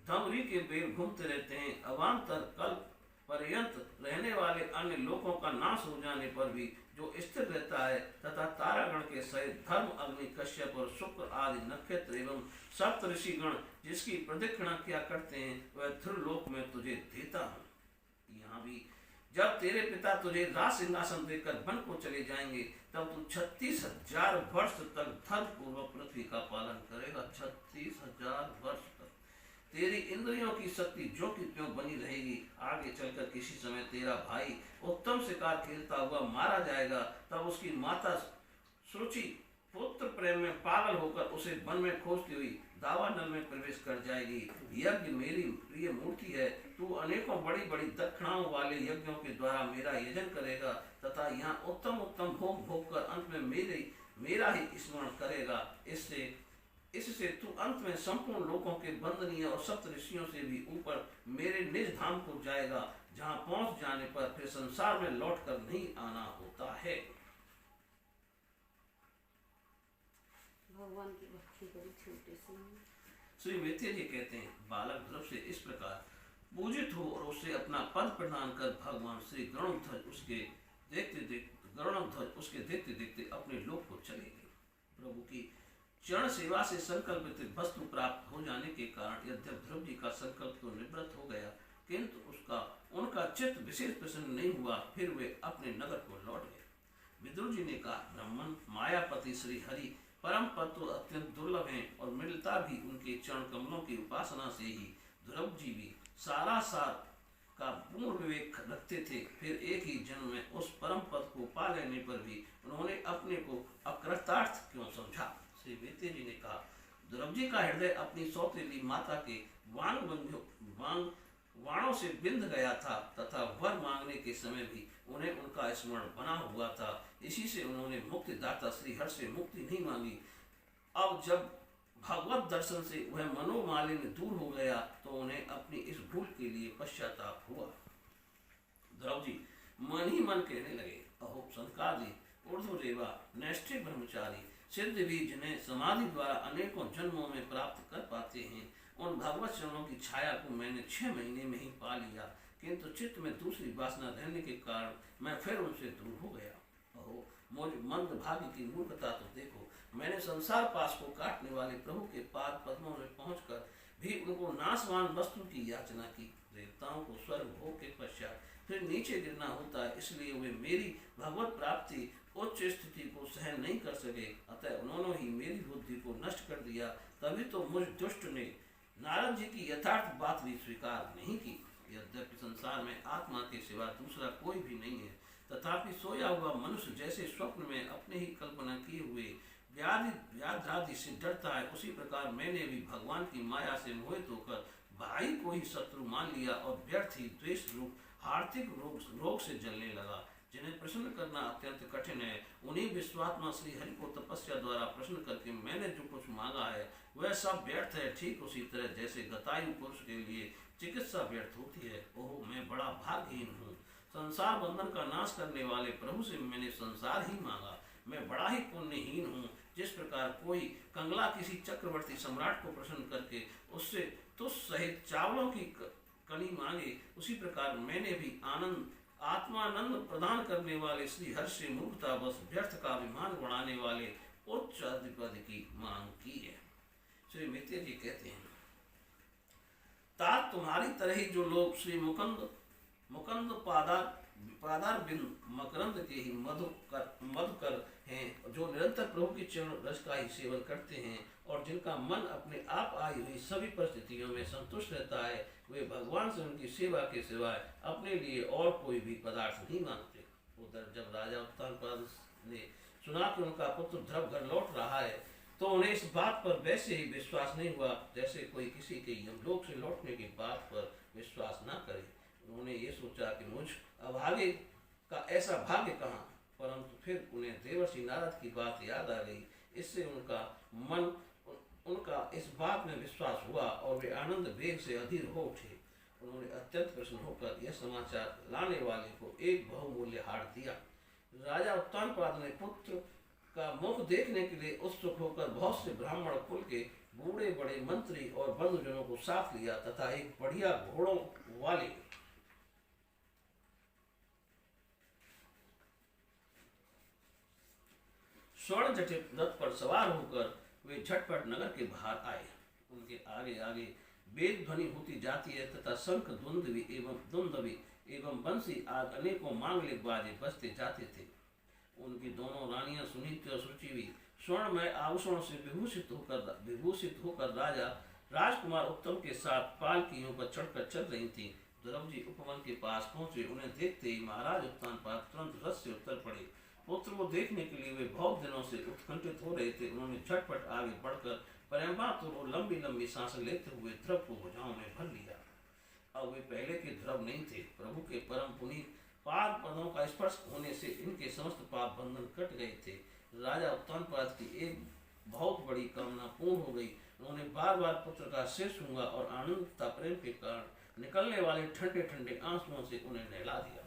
धमरी के बेल घूमते रहते हैं, अवान्तर कल्प पर्यंत रहने वाले अन्य लोगों का नाश हो जाने पर भी जो स्थिर रहता है, तथा तारागण के सहित धर्म, अग्नि, कश्यप और शुक्र आदि नक्षत्र एवं सप्त ऋषिगण जिसकी प्रदक्षिणा किया करते हैं, वह ध्रुव लोक में तुझे देता हूँ। यहाँ भी जब तेरे पिता तुझे राज सिंहासन देकर वन को चले जाएंगे, तब तू 36,000 वर्ष तक धर्म पूर्वक पृथ्वी का पालन करेगा। 36,000 वर्ष तक तेरी इंद्रियों की शक्ति जो कि त्यों बनी रहेगी। आगे चलकर किसी समय तेरा भाई उत्तम शिकार खेलता हुआ मारा जाएगा, तब उसकी माता सुरुचि पुत्र प्रेम में पागल होकर उसे वन में खोजती हुई दावानल में प्रवेश कर जाएगी। यज्ञ मेरी प्रिय मूर्ति है, तू अनेकों बड़ी बड़ी दक्षिणाओं वाले यज्ञों के द्वारा मेरा यजन करेगा, तथा यहाँ उत्तम उत्तम भोग भोग कर अंत में मेरा ही स्मरण करेगा। इससे तू अंत में संपूर्ण लोगों के वंदनीय और सप्त ऋषियों से भी ऊपर मेरे निज धाम को जाएगा, जहाँ पहुंच जाने पर फिर संसार में लौट कर नहीं आना होता है। भगवान की भक्ति करी छोटे से। श्री मैत्रेय जी कहते हैं, बालक ध्रुव से इस प्रकार पूजित हो और उसे अपना पद प्रदान कर भगवान श्री गरुड़ध्वज उसके देखते देखते अपने लोक को चले गए। प्रभु की चरण सेवा से संकल्पित वस्तु प्राप्त हो जाने के कारण यद्यप ध्रुव जी का संकल्प तो निवृत्त हो गया, किंतु उनका चित्त विशेष प्रसन्न नहीं हुआ। फिर वे अपने नगर को लौट गए। विदुर जी ने कहा, ब्राह्मण मायापति श्री हरि परम पद तो अत्यंत दुर्लभ हैं और मिलता भी उनके चरण कमलों की उपासना से ही। ध्रुव जी भी सारा सार का पूर्ण विवेक रखते थे, फिर एक ही जन्म में उस परम पद को पा लेने पर भी उन्होंने अपने को अकृतार्थ क्यों समझा। श्री मैत्रेय जी ने कहा, ध्रुव जी का हृदय अपनी सौतेली माता के वाणों से बिंद गया था, तथा वर मांगने के समय भी उन्हें उनका स्मरण बना हुआ था। इसी से उन्होंने मुक्ति दाता श्री हर से मुक्ति नहीं मांगी। अब जब भगवत दर्शन से वह मनोमालिन्य दूर हो गया, तो उन्हें अपनी इस भूल के लिए पश्चाताप हुआ। ध्रुव जी मन ही मन कहने लगे, अहो संकादि ऊर्ध्वरेवा नैष्ठिक ब्रह्मचारी सिद्ध भी जिन्हें समाधि द्वारा अनेकों जन्मों में प्राप्त कर पाते हैं, उन भगवत चरणों की छाया को मैंने 6 महीने में ही पा लिया, किंतु चित्त में दूसरी वासना रहने के कारण मैं फिर उनसे दूर हो गया। अहो मुझ मंद भाग्य की मूर्खता तो देखो, मैंने संसार पास को काटने वाले प्रभु के पाद पद्मों में पहुंचकर भी उनको नाशवान वस्तु की याचना की। देवताओं को स्वर्ग भोग के पश्चात फिर नीचे गिरना होता है, इसलिए वे मेरी भगवत प्राप्ति उच्च स्थिति को सहन नहीं कर सके, अतः उन्होंने ही मेरी बुद्धि को नष्ट कर दिया। तभी तो मुझ दुष्ट ने नारद जी की यथार्थ बात भी स्वीकार नहीं की। यद्यपि संसार में आत्मा के सिवा दूसरा कोई भी नहीं है, तथापि सोया हुआ मनुष्य जैसे स्वप्न में अपने ही कल्पना किए हुए व्याध आदि से डरता है, उसी प्रकार मैंने भी भगवान की माया से मोहित होकर भाई को ही शत्रु मान लिया और व्यर्थ ही द्वेष रूप आर्थिक रोग से जलने लगा। जिन्हें प्रसन्न करना अत्यंत कठिन है, उन्हीं विश्वात्मा श्री हरि को तपस्या द्वारा प्रसन्न करके मैंने जो कुछ मांगा है वह सब व्यर्थ है। ठीक उसी तरह जैसे गतायु पुरुष के लिए चिकित्सा व्यर्थ होती है। ओह मैं बड़ा भाग्यहीन हूँ। संसार बंधन का नाश करने वाले प्रभु से मैंने संसार ही मांगा। मैं बड़ा ही पुण्यहीन हूँ। जिस प्रकार कोई कंगला किसी चक्रवर्ती सम्राट को प्रसन्न करके उससे तुष सहित चावलों की कणी मांगे, उसी प्रकार मैंने भी आनंद आत्मानंद प्रदान करने वाले श्री हर्ष से मूर्खता बस व्यर्थ का अभिमान बढ़ाने वाले उच्च अधिपद की मांग की है। श्री मित्र जी कहते हैं, तात तुम्हारी तरह ही जो लोग श्री मुकुंद मुकुंद पादार बिंद मकरंद के ही मधुकर हैं, जो निरंतर प्रभु की चरण रस का ही सेवन करते हैं और जिनका मन अपने आप आई हुई सभी परिस्थितियों में संतुष्ट रहता है, वे भगवान से उनकी सेवा के सिवाय अपने लिए और कोई भी पदार्थ नहीं मांगते। उधर जब राजा उत्तानपाद ने सुना कि उनका पुत्र ध्रुव घर लौट रहा है, तो उन्हें इस बात पर वैसे ही विश्वास नहीं हुआ जैसे कोई किसी के यमलोक से लौटने की बात पर विश्वास न करे। उन्होंने ये सोचा कि मुझ अभागे का ऐसा भाग्य कहाँ, परंतु फिर उन्हें देवर्षि नारद की बात याद आ गई। इससे उनका इस बात में विश्वास हुआ और वे आनंद वेग से अधीर हो उठे। उन्होंने अत्यंत प्रसन्न होकर यह समाचार लाने वाले को एक बहुमूल्य हार दिया। राजा उत्तानपाद ने पुत्र का मुख देखने के लिए उत्सुक होकर बहुत से ब्राह्मण कुल के बूढ़े बड़े मंत्री और बंधुजनों को साथ लिया तथा एक बढ़िया घोड़ों वाले स्वर्ण जटित रथ पर सवार होकर वे झटपट नगर के बाहर आए। उनके आगे आगे वेद ध्वनि होती जाती है तथा शंख दुंदवी एवं बंसी आदि अनेकों मांगलिक बाजे बजते जाते थे। उनकी दोनों रानियां सुनीति और सुचिवी स्वर्णमय आभूषणों से विभूषित होकर राजा राजकुमार उत्तम के साथ पालकियों पर चढ़कर चल रही थी। ध्रुव जी उपवन के पास पहुंचे। उन्हें देखते ही महाराज उत्तानपाद तुरंत रथ से उतर पड़े। पुत्र को देखने के लिए वे बहुत दिनों से उत्कंठित हो रहे थे। उन्होंने झटपट आगे बढ़कर प्रेमातुर लंबी लंबी सांसें लेते हुए ध्रुव को भुजाओं में भर लिया। अब वे पहले के ध्रुव नहीं थे। प्रभु के परम पुनीत पाद पदों का स्पर्श होने से इनके समस्त पाप बंधन कट गए थे। राजा उत्तानपाद की एक बहुत बड़ी कामना पूर्ण हो गई। उन्होंने बार बार पुत्र का सिर छूंगा और आनंद तथा प्रेम के कारण निकलने वाले ठंडे ठंडे आंसुओं से उन्हें नहला दिया।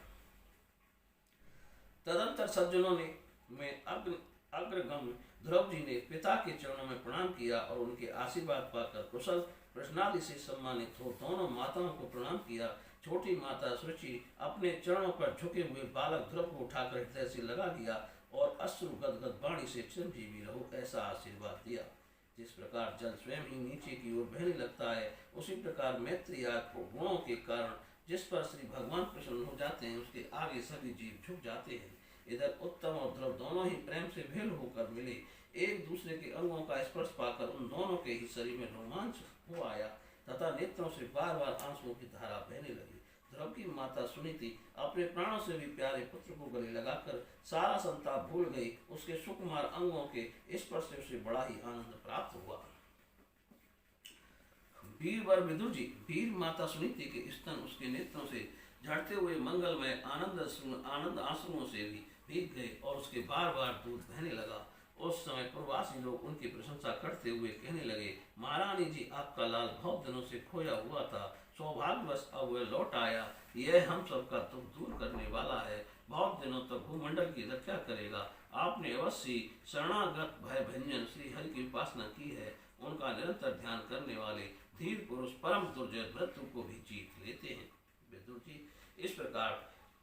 तदंतर सज्जनों ने में अग्रगम ध्रुव जी ने पिता के चरणों में प्रणाम किया और उनके आशीर्वाद पाकर कुशल प्रश्नादि से सम्मानित हो दोनों माताओं को प्रणाम किया। छोटी माता सुरुचि अपने चरणों पर झुके हुए बालक ध्रुव को उठाकर हृदय से लगा दिया और अश्रु गदगद वाणी से चिरंजीवी रहो ऐसा आशीर्वाद दिया। जिस प्रकार जल स्वयं ही नीचे की ओर बहने लगता है, उसी प्रकार मैत्री आदि गुणों के कारण जिस पर श्री भगवान प्रसन्न हो जाते हैं, उसके आगे सभी जीव झुक जाते हैं। इधर उत्तम और ध्रुव दोनों ही प्रेम से भेल होकर मिले। एक दूसरे के अंगों का स्पर्श पाकर उन दोनों के ही शरीर में रोमांच हो आया तथा नेत्रों से बार बार आंसुओं की धारा बहने लगी। ध्रुव की माता सुनीति अपने प्राणों से भी प्यारे पुत्र को गले लगाकर सारा संताप भूल गई। उसके सुकुमार अंगों के स्पर्श से उसे बड़ा ही आनंद प्राप्त हुआ। वीरवर विदुर जी, वीर माता सुनीति के स्तन उसके नेत्रों से झड़ते हुए मंगलमय आनंद आंसुओं से भी भीग गए और उसके बार बार दूध बहने लगा। उस समय प्रवासी लोग उनकी प्रशंसा करते हुए कहने लगे, महारानी जी, आपका लाल बहुत दिनों से खोया हुआ था, सौभाग्यवश अब वह लौट आया। यह हम सबका दुख दूर करने वाला है, बहुत दिनों तक भूमंडल की रक्षा करेगा। आपने अवश्य शरणागत भय भंजन श्री हरि की उपासना की है। उनका निरंतर ध्यान करने वाले धीर पुरुष परम दुर्जय मृत्यु को भी जीत लेते हैं। विदुर जी, इस प्रकार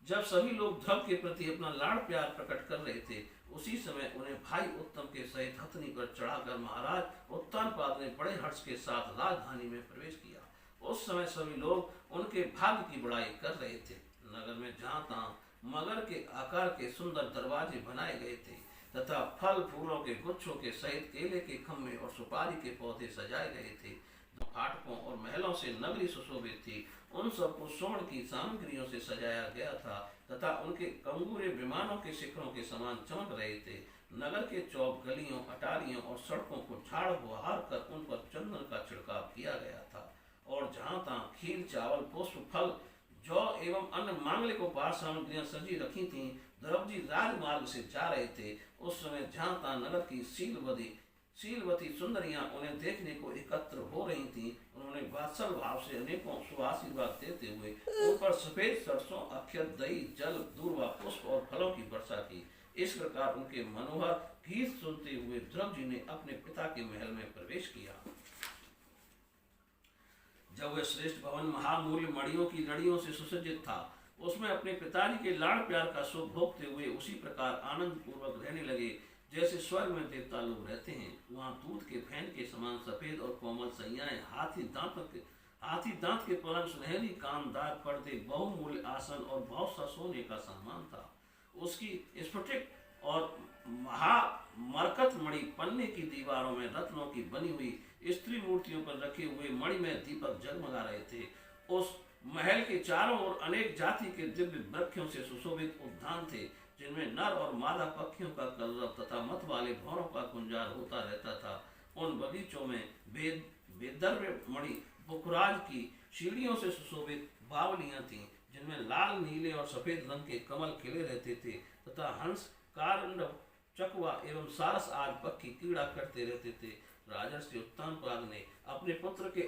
जब सभी लोग ध्रुव के प्रति अपना लाड़ प्यार प्रकट कर रहे थे, उसी समय उन्हें भाई उत्तम के सहित हथनी पर चढ़ाकर महाराज उत्तानपाद ने बड़े हर्ष के साथ राजधानी में प्रवेश किया। उस समय सभी लोग उनके भाग्य की बड़ाई कर रहे थे। नगर में जहाँ तहाँ मगर के आकार के सुंदर दरवाजे बनाए गए थे तथा फल फूलों के गुच्छों के सहित केले के खम्भे और सुपारी के पौधे सजाए गए थे। फाटकों और महलों से नगरी सुशोभित थी। उन सबको स्वर्ण की सामग्रियों से सजाया गया था तथा उनके कंगूरे विमानों के शिखरों के समान चमक रहे थे। नगर के चौक गलियों, अटारियों और सड़कों को झाड़ बुहार कर उन पर चंदन का छिड़काव किया गया था और जहाँ तहाँ खीर, चावल, पुष्प, फल, जौ एवं अन्य मांगलिक उपहार सामग्रियां सजी रखी थीं। ध्रुव जी राजमार्ग से जा रहे थे। उस समय जहाँ तहाँ नगर की शीलवती सुंदरियां उन्हें देखने को एकत्र हो रही थीं। उन्होंने वात्सल भाव से अनेकों शुभाशीर्वाद देते हुए उन पर सफेद सरसों, अक्षत, दही, जल, दूर्वा, पुष्प और फलों की वर्षा की। इस प्रकार उनके मनोहर गीत सुनते हुए ध्रुव जी ने अपने पिता के महल में प्रवेश किया। जब वह श्रेष्ठ भवन महामूल्य मणियों की लड़ियों से सुसज्जित था, उसमें अपने पिताजी के लाड़ प्यार का सुख भोगते हुए उसी प्रकार आनंद पूर्वक रहने लगे जैसे स्वर्ग में देवता लोग रहते हैं। वहाँ दूध के फैन के समान सफेद और कोमल सैयाएं, हाथी दांत के पलंग, सुनहरी कामदार पर्दे, बहुमूल्य आसन और बहुत सा सोने का सामान था। उसकी स्फटिक और महामरकत मणि पन्ने की दीवारों में रत्नों की बनी हुई स्त्री मूर्तियों पर रखे हुए मणिमय दीपक जगमगा रहे थे। उस महल के चारों ओर अनेक जाति के दिव्य वृक्षों से सुशोभित उद्यान थे, जिनमें नर और मादा पक्षियों का कलरव तथा मत वाले भौरों का गुंजार होता रहता था। उन बगीचों में वेदर्भ मणि पुखराज की सीढ़ियों से सुशोभित बावलियां थीं, जिनमें लाल, नीले और सफेद रंग के कमल खिले रहते थे तथा हंस, कारंडव, चकवा एवं सारस आदि पक्षी क्रीड़ा करते रहते थे। राजर्षि उत्तानपाद ने अपने पुत्र के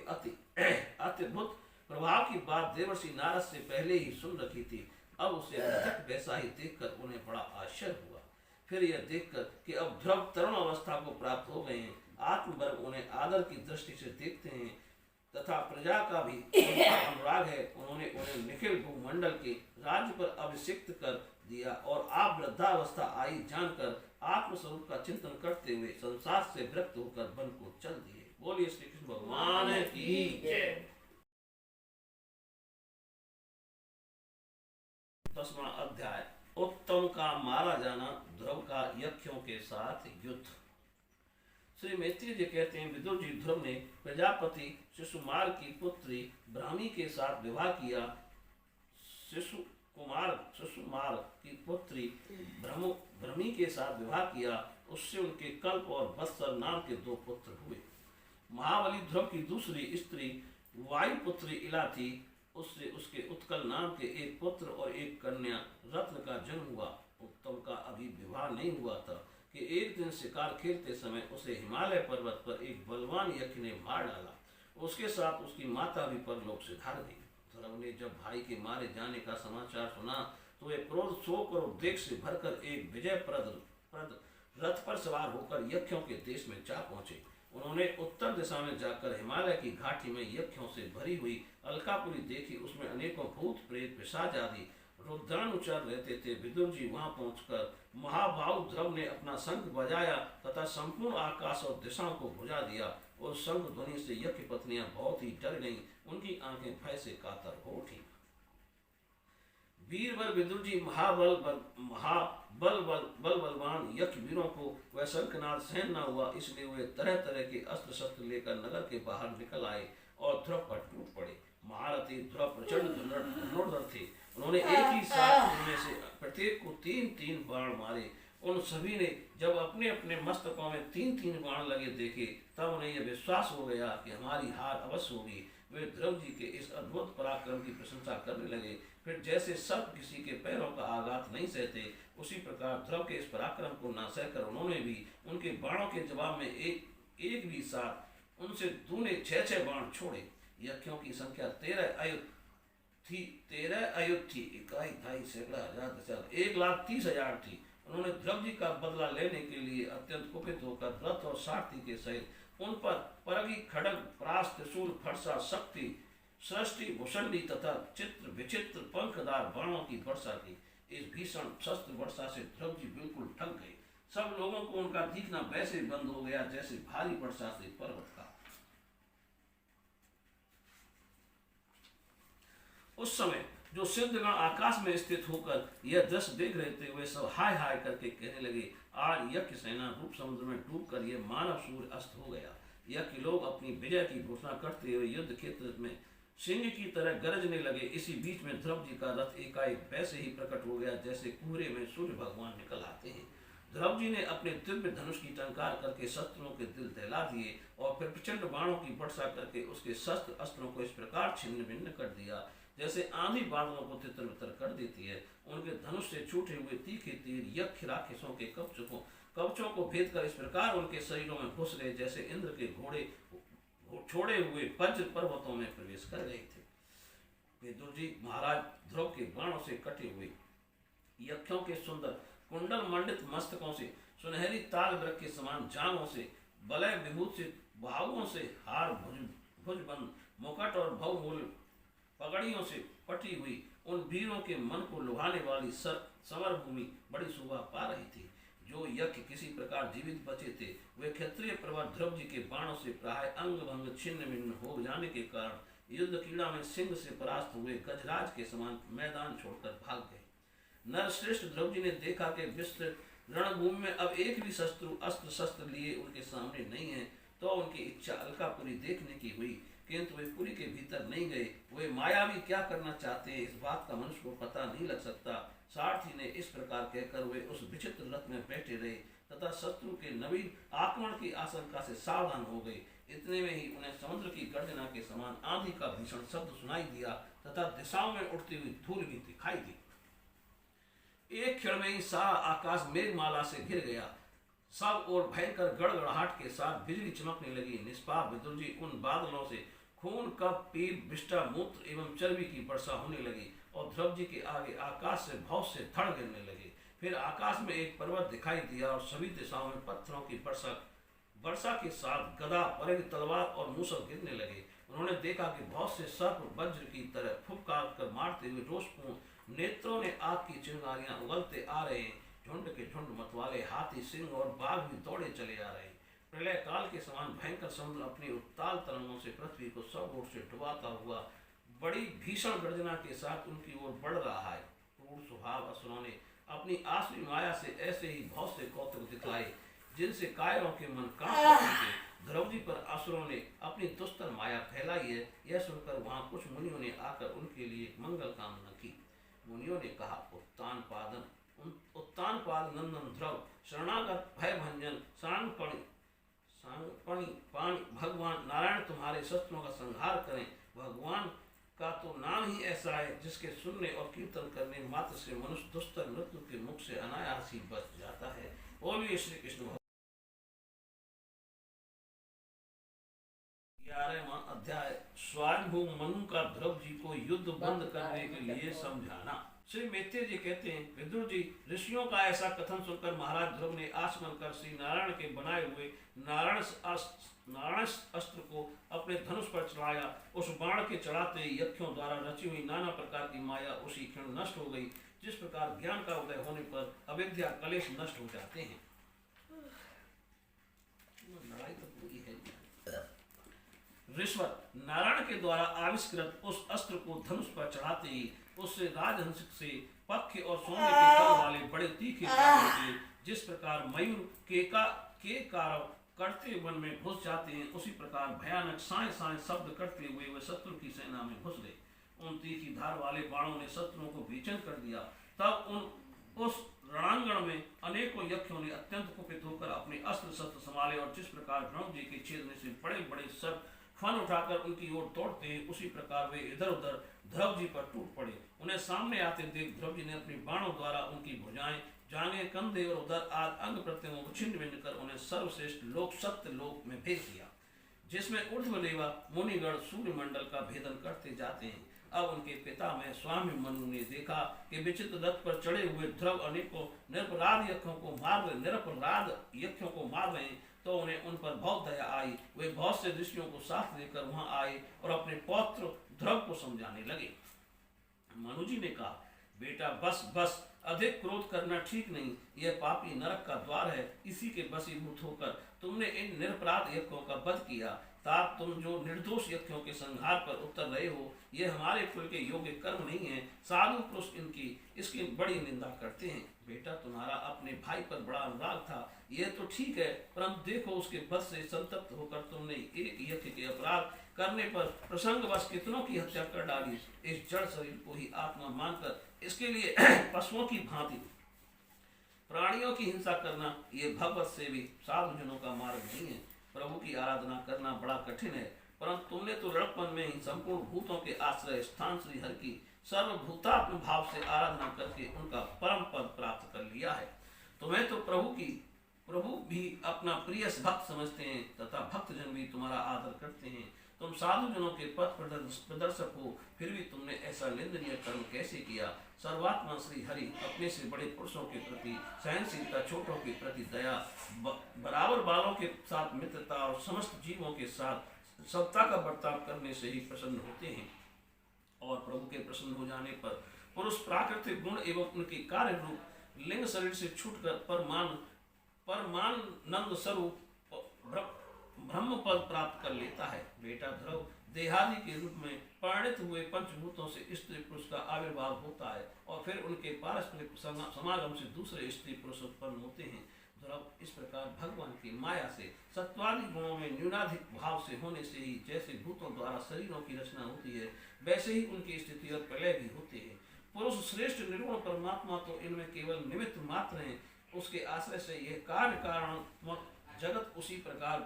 अत्यद्भुत प्रभाव की बात देवर्षि नारद से पहले ही सुन रखी थी। अब उसे प्रत्यक्ष वैसा ही देखकर उन्हें बड़ा आश्चर्य हुआ। फिर यह देखकर कि अब ध्रुव तरुण अवस्था को प्राप्त हो गए हैं, आत्मवर्ग उन्हें आदर की दृष्टि से देखते हैं तथा प्रजा का भी अनुराग है, उन्होंने उन्हें निखिल भूमंडल के राज्य पर अभिषिक्त कर दिया और आप वृद्धावस्था आई जानकर आत्मस्वरूप का चिंतन करते हुए संसार से विरक्त होकर वन को चल दिए। बोलिए श्री कृष्ण भगवान की जय। 10वां अध्याय, उत्तम का मारा जाना, ध्रुव का यक्षों के साथ युद्ध। श्री मैत्री जी कहते हैं, विदुर जी, ध्रुव ने प्रजापति शिशुमार की पुत्री ब्राह्मी के साथ विवाह किया। शिशुमार की पुत्री भ्रमी के साथ विवाह किया। उससे उनके कल्प और वत्सर नाम के 2 पुत्र हुए। महाबली ध्रुव की दूसरी स्त्री वायुपुत्री इला थी। उससे उसके उत्कल नाम के एक पुत्र और एक कन्या रत्न का जन्म हुआ। उत्तम का अभी विवाह नहीं हुआ था कि एक दिन शिकार खेलते समय उसे हिमालय पर्वत पर एक बलवान यक्ष ने मार डाला। उसके साथ उसकी माता भी परलोक से धार गई। ध्रुव ने जब भाई के मारे जाने का समाचार सुना तो वे क्रोध, शोक और उद्वेग से भरकर एक विजयप्रद रथ पर सवार होकर यक्षों के देश में जा पहुंचे। उन्होंने उत्तर दिशा में जाकर हिमालय की घाटी में यक्षों से भरी हुई अलकापुरी देखी। उसमें अनेकों भूत, प्रेत, पिशाच आदि रुद्रानुचर रहते थे। विदुर जी वहां पहुंचकर महाभाव ध्रुव ने अपना शंख बजाया तथा संपूर्ण आकाश और दिशाओं को बुझा दिया। उस शंख ध्वनि से यज्ञ पत्नियां बहुत ही डर गईं, उनकी आंखें भय से कातर हो उठी। वीरवर विदुर जी बलवान यक्ष वीरों को वह शंखनाद सहन न हुआ, इसलिए वे तरह तरह के अस्त्र शस्त्र लेकर नगर के बाहर निकल आए और ध्रुव पर टूट पड़े। महारथी ध्रुव प्रचंड धनुर्धर थे। उन्होंने एक ही साथ उनमें से प्रत्येक को 3-3 बाण मारे। उन सभी ने जब अपने अपने मस्तकों में 3-3 बाण लगे देखे, तब उन्हें यह विश्वास हो गया कि हमारी हार अवश्य होगी। वे ध्रुव जी के इस अद्भुत पराक्रम की प्रशंसा करने लगे। फिर जैसे सब किसी के पैरों का आघात नहीं सहते, उसी प्रकार ध्रुव के इस पराक्रम को न सहकर उन्होंने भी उनके बाणों के जवाब में एक भी साथ उनसे दूने 6-6 बाण छोड़े। यक्षों की संख्या 13 अयुत थी, 1,000 सैकड़ा, 10,000, 1,30,000 थी। उन्होंने ध्रुव जी का बदला लेने के लिए अत्यंत कुपित होकर रथ और सारथी के सहित उन पर परगी, खड़ग, प्रास, त्रिशूल, फरसा, शक्ति, सृष्टि, भूषणी तथा चित्र विचित्र पंखदार बाणों की वर्षा की। इस भीषण शस्त्र वर्षा से ध्रुव जी बिल्कुल ठग गए। सब लोगों को उनका दिखना वैसे बंद हो गया जैसे भारी वर्षा से पर्वत का। उस समय जो सिद्धगण आकाश में स्थित होकर यह दृश्य देख रहे थे, वे सब हाय हाय करके कहने लगे, आज यज्ञ सेना रूप समुद्र में डूबकर यह मानव सूर्य अस्त हो गया। यज्ञ लोग अपनी विजय की घोषणा करते हुए युद्ध क्षेत्र में सिंह की तरह गरजने लगे। इसी बीच में ध्रुव जी का रथ एकाएक वैसे ही प्रकट हो गया जैसे कोहरे में सूर्य भगवान निकल आते हैं। ध्रुव जी ने अपने दिव्य धनुष की टंकार करके शस्त्रों के दिल दहला दिए और फिर प्रचंड बाणों की वर्षा करके उसके शस्त्र अस्त्रों को इस प्रकार छिन्न भिन्न कर दिया जैसे आंधी बादलों को तितर बितर कर देती है। उनके धनुष से छूटे हुए तीखे तीर यक्ष राक्षसों के कवचों को भेद कर इस प्रकार उनके शरीरों में घुस गए जैसे इंद्र के घोड़े छोड़े हुए वज्र पर्वतों में प्रवेश कर गए थे। विदुर जी महाराज ध्रुव के बाणों से कटे हुए यक्षों के सुंदर कुंडल मंडित मस्तकों से, सुनहरी ताल वृक्ष के समान जांघों से, बलय विभूत से बाहुओं से, हार भुजबंद मुकुट और बहुमूल्य पगड़ियों से पटी हुई उन वीरों के मन को लुभाने वाली समर भूमि बड़ी शोभा पा रही थी। जो यज्ञ किसी प्रकार जीवित बचे थे वे क्षत्रिय प्रवर ध्रुव जी के बाणों से प्राय अंग भंग छिन्न भिन्न हो जाने के कारण युद्ध क्रीड़ा में सिंह से परास्त हुए गजराज के समान मैदान छोड़कर भाग गए। नरश्रेष्ठ ध्रुव जी ने देखा कि विस्तृत रणभूमि में अब एक भी अस्त्र शस्त्र लिए उनके सामने नहीं है, तो उनकी इच्छा अलकापुरी देखने की हुई, किंतु वे पुरी के भीतर नहीं गए। वे मायावी क्या करना चाहते हैं इस बात का मनुष्य को पता नहीं लग सकता। सारथी ने इस प्रकार कहकर वे उस विचित्र रथ में बैठे रहे तथा शत्रु के नवीन आक्रमण की आशंका से सावधान हो गए। इतने में ही उन्हें समुद्र की गर्जना के समान आंधी का भीषण शब्द सुनाई दिया तथा दिशाओं में उड़ती हुई धूल भी दिखाई दी। एक क्षण में ही सारा आकाश मेघमाला से घिर गया। सब और भयंकर गड़गड़ाहट के साथ बिजली चमकने लगी। निष्पाप विदुर जी उन बादलों से खून कप पीप विष्टा मूत्र एवं चर्बी की वर्षा होने लगी और ध्रुव जी के आगे आकाश से बहुत से धड़ गिरने लगे। फिर आकाश में एक पर्वत दिखाई दिया और सभी दिशाओं में पत्थरों की वर्षा के साथ गदा परग तलवार और मूसल गिरने लगे। उन्होंने देखा कि बहुत से सर्प वज्र की तरह फुफकार कर मारते हुए रोषपूर्ण नेत्रों ने आग की चिंगारियां उगलते आ रहे हैं। झुंड के झुंड मतवाले हाथी सिंह और बाघ भी दौड़े चले आ रहे हैं। प्रलय काल के समान भयंकर समुद्र अपनी उत्ताल तरंगों से पृथ्वी को सब ओर से डुबाता हुआ बड़ी भीषण गर्जना के साथ उनकी ओर बढ़ रहा है। क्रूर स्वभाव असुरों ने अपनी आसुरी माया से ऐसे ही बहुत से कौतुक दिखलाए जिनसे कायरों के मन कांप उठे थे। ध्रुव जी पर असुरों ने अपनी दुस्तर माया फैलाई है, यह सुनकर वहां कुछ मुनियों ने आकर उनके लिए मंगल कामना की। मुनियों ने कहा, उत्तानपाद नंदन ध्रुव, शरणागत भय भंजन पाणी भगवान नारायण तुम्हारे शत्रुओं का संहार करें। भगवान का तो नाम ही ऐसा है जिसके सुनने और कीर्तन करने मात्र से मनुष्य दुस्तर मृत्यु के मुख से अनायास ही बच जाता है। बोलिए श्री कृष्ण। 11वां अध्याय स्वयंभू मनु का ध्रुव जी को युद्ध बंद करने के लिए समझाना। श्री मैत्रेय जी कहते हैं, विदुर जी, ऋषियों का ऐसा कथन सुनकर महाराज ध्रुव ने आचमन कर श्री नारायण के बनाए हुए नारायण अस्त्र को अपने धनुष पर चढ़ाया। उस बाण के चढ़ाते यक्षों द्वारा रची हुई नाना प्रकार की माया उसी क्षण नष्ट हो गई। जिस प्रकार ज्ञान का उदय होने पर अविद्या कलेश नष्ट हो जाते हैं। लड़ाई तो पूरी है। ऋषभ नारायण के द्वारा आविष्कृत उस अस्त्र को धनुष पर चढ़ाते ही उससे राजहंस से पक्ष और सोने के कल वाले बड़े तीखे निकले। जिस प्रकार मयूर के करते वन में घुस जाते हैं, उसी प्रकार भयानक साए साए शब्द करते हुए वे शत्रु की सेना में घुस गए। उन तीखी धार वाले बाणों ने शत्रुओं को बेचैन कर दिया। तब उस रणांगण में अनेकों यक्षों ने अत्यंत कुपित होकर अपने अस्त्र शस्त्र संभाले और जिस प्रकार ध्रुव जी के छेदने से बड़े बड़े सर्प फन उठाकर उनकी ओर दौड़ते हैं, उसी प्रकार वे इधर उधर ध्रुव जी पर टूट पड़े। उन्हें सामने आते देख ध्रुव जी ने अपने बाणों द्वारा उनकी भुजाएं, जांघें, कंधे और उदर आदि अंग प्रत्यंगों को छिन्न भिन्न कर उन्हें सर्वश्रेष्ठ लोक सत्य लोक में भेज दिया, जिसमें ऊर्ध्वदेवा मुनिगण सूर्य मंडल का भेदन करते जाते हैं। अब उनके पिता में स्वामी मनु ने देखा कि विचित्र रथ पर चढ़े हुए ध्रुव अनेकों निरपराध यक्षों को मार रहे हैं, तो उन्हें उन पर बहुत दया आई। वे बहुत से ऋषियों को साथ लेकर वहां आए और अपने पौत्र ध्रुव को समझाने लगे। मनु जी ने कहा, बेटा बस अधिक क्रोध करना ठीक नहीं। यह पापी नरक का द्वार है। इसी के वशीभूत होकर तुमने इन निरपराध यक्षों का वध किया। तात तुम जो निर्दोष यक्षों के संहार पर उतर रहे हो, ये हमारे कुल के योग्य कर्म नहीं है। साधु पुरुष इसकी बड़ी निंदा करते हैं। बेटा तुम्हारा अपने भाई पर बड़ा अनुराग था, यह तो ठीक है, परंतु देखो उसके वध से संतप्त होकर तुमने एक यज्ञ के अपराध करने पर प्रसंगवश कितनों की हत्या कर डाली। इस जड़ शरीर को ही आत्मा मानकर इसके लिए पशुओं की भांति प्राणियों की हिंसा करना, ये भगवत सेवी साधु जनों का मार्ग नहीं है। प्रभु की आराधना करना बड़ा कठिन है, परंतु तुमने तो लड़कपन में ही संपूर्ण भूतों के आश्रय स्थान श्री हरि की सर्वभूतात्म भाव से आराधना करके उनका परम पद प्राप्त कर लिया है। तुम्हें तो प्रभु भी अपना प्रिय भक्त समझते हैं तथा भक्त जन भी तुम्हारा आदर करते हैं। तुम साधु जनों के पथ प्रदर्शक हो, फिर भी तुमने ऐसा निंदनीय कर्म कैसे किया। सर्वात्मा श्री हरि अपने से बड़े पुरुषों के प्रति सहनशीलता, छोटों के प्रति दया, बराबर बालों के साथ मित्रता और समस्त जीवों के साथ सत्ता का बर्ताव करने से ही प्रसन्न होते हैं। और प्रभु के प्रसन्न हो जाने पर पुरुष प्राकृतिक गुण एवं उनके कार्य रूप लिंग शरीर से छूटकर परमानंद स्वरूप ब्रह्म पद प्राप्त कर लेता है। बेटा ध्रुव देहादि के रूप में परिणित हुए पंचभूतों से स्त्री पुरुष का आविर्भाव होता है और फिर उनके पारस्परिक समागम से दूसरे स्त्री पुरुष उत्पन्न होते हैं। ध्रुव इस प्रकार भगवान की माया से सत्वादि गुणों में न्यूनाधिक भाव से होने से ही जैसे भूतों द्वारा शरीरों की रचना होती है, वैसे ही उनकी स्थिति और प्रलय भी होते हैं। पुरुष श्रेष्ठ निर्गुण परमात्मा तो इनमें केवल निमित्त मात्र हैं। उसके आश्रय से यह कार्य कारणत्मक जगत उसी प्रकार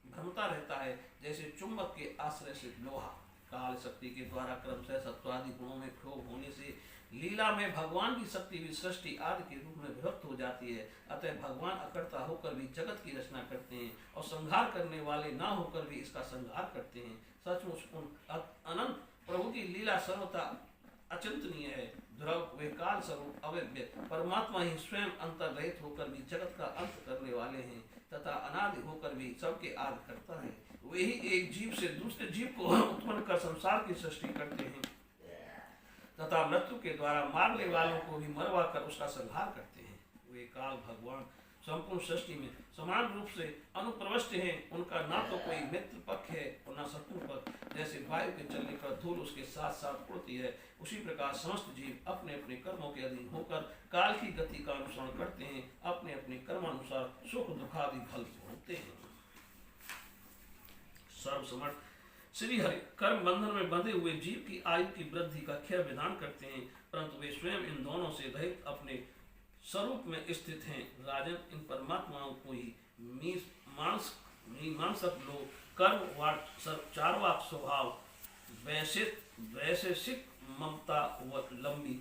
भ्रमता रहता है जैसे चुंबक के आश्रय से लोहा। काल शक्ति के द्वारा क्रमशः सत्वादि गुणों में क्षोभ होने से लीला में भगवान की शक्ति भी सृष्टि आदि के रूप में विभक्त हो जाती है। अतः भगवान अकर्ता होकर भी जगत की रचना करते हैं और संहार करने वाले ना होकर भी इसका संहार करते हैं। सचमुच उन अनंत प्रभु की लीला सर्वथा अचिंतनीय है। ध्रुव वे काल स्वरूप अव्यय परमात्मा ही स्वयं अंतर रहित होकर भी जगत का अंत करने वाले हैं तथा अनादि होकर भी सबके आदि करता है। वे ही एक जीव से दूसरे जीव को उत्पन्न कर संसार की सृष्टि करते हैं तथा मृत्यु के द्वारा मारने वालों को भी मरवा कर उसका संहार करते हैं। वे काल भगवान संपूर्ण सृष्टि में समान रूप से अनुप्रविष्ट हैं। उनका ना तो कोई मित्र पक्ष है और ना शत्रु पक्ष। जैसे वायु के चलने पर धूल उसके साथ साथ उड़ती है, उसी प्रकार समस्त जीव अपने अपने कर्मों के अधीन होकर काल की गति का अनुसरण करते हैं। अपने अपने कर्मानुसार सुख दुखादि फल भोगते हैं। सर्वसमर्थ श्री हरि कर्म बंधन में बंधे हुए जीव की आयु की वृद्धि का खेल विधान करते हैं, परंतु वे स्वयं इन दोनों से रहित अपने स्वरूप में स्थित हैं। राजन इन परमात्माओं को ही मीमांसक लोग कर्म चारवाक स्वभाव वैशेषिक ममता व लंबी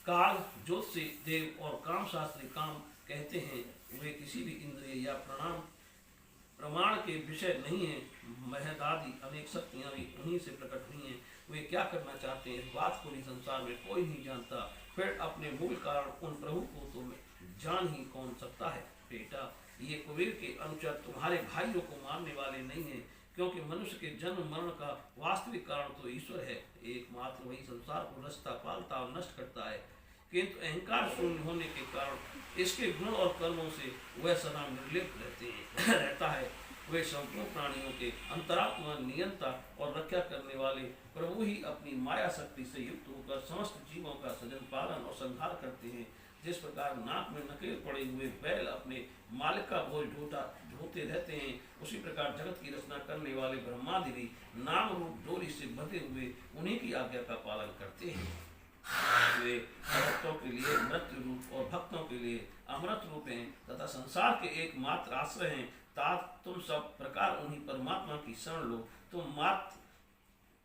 काल ज्योतिषी देव और काम शास्त्री काम कहते हैं। वे किसी भी इंद्रिय या प्रमाण के विषय नहीं है। महदादि अनेक शक्तियां भी उन्हीं से प्रकट हुई हैं। वे क्या करना चाहते हैं इस बात को भी संसार में कोई नहीं जानता। फिर अपने मूल कारण उन प्रभु को तो जान ही कौन सकता है। बेटा ये कुबेर के अनुचर तुम्हारे भाइयों को मारने वाले नहीं हैं, क्योंकि मनुष्य के जन्म मरण का वास्तविक कारण तो ईश्वर है। एकमात्र वही संसार को रचता पालता और नष्ट करता है, किंतु अहंकार शून्य होने के कारण इसके गुण और कर्मों से वह सदा निर्लिप्त रहता है। वे संपूर्ण प्राणियों के अंतरात्मा नियंता और रक्षा करने वाले प्रभु ही अपनी माया शक्ति से युक्त होकर समस्त जीवों का सजन पालन और संहार करते हैं। जिस प्रकार नाक में नकेल पड़े हुए बैल अपने मालिक का भोज ढोते रहते हैं, उसी प्रकार जगत की रचना करने वाले ब्रह्मादि भी नाम रूप डोरी से बंधे हुए उन्हीं की आज्ञा का पालन करते हैं। वे भक्तों के लिए मृत्यु रूप और भक्तों के लिए अमृत रूप हैं तथा संसार के एकमात्र आश्रय हैं। तात तुम सब प्रकार उन्हीं परमात्मा की शरण लो।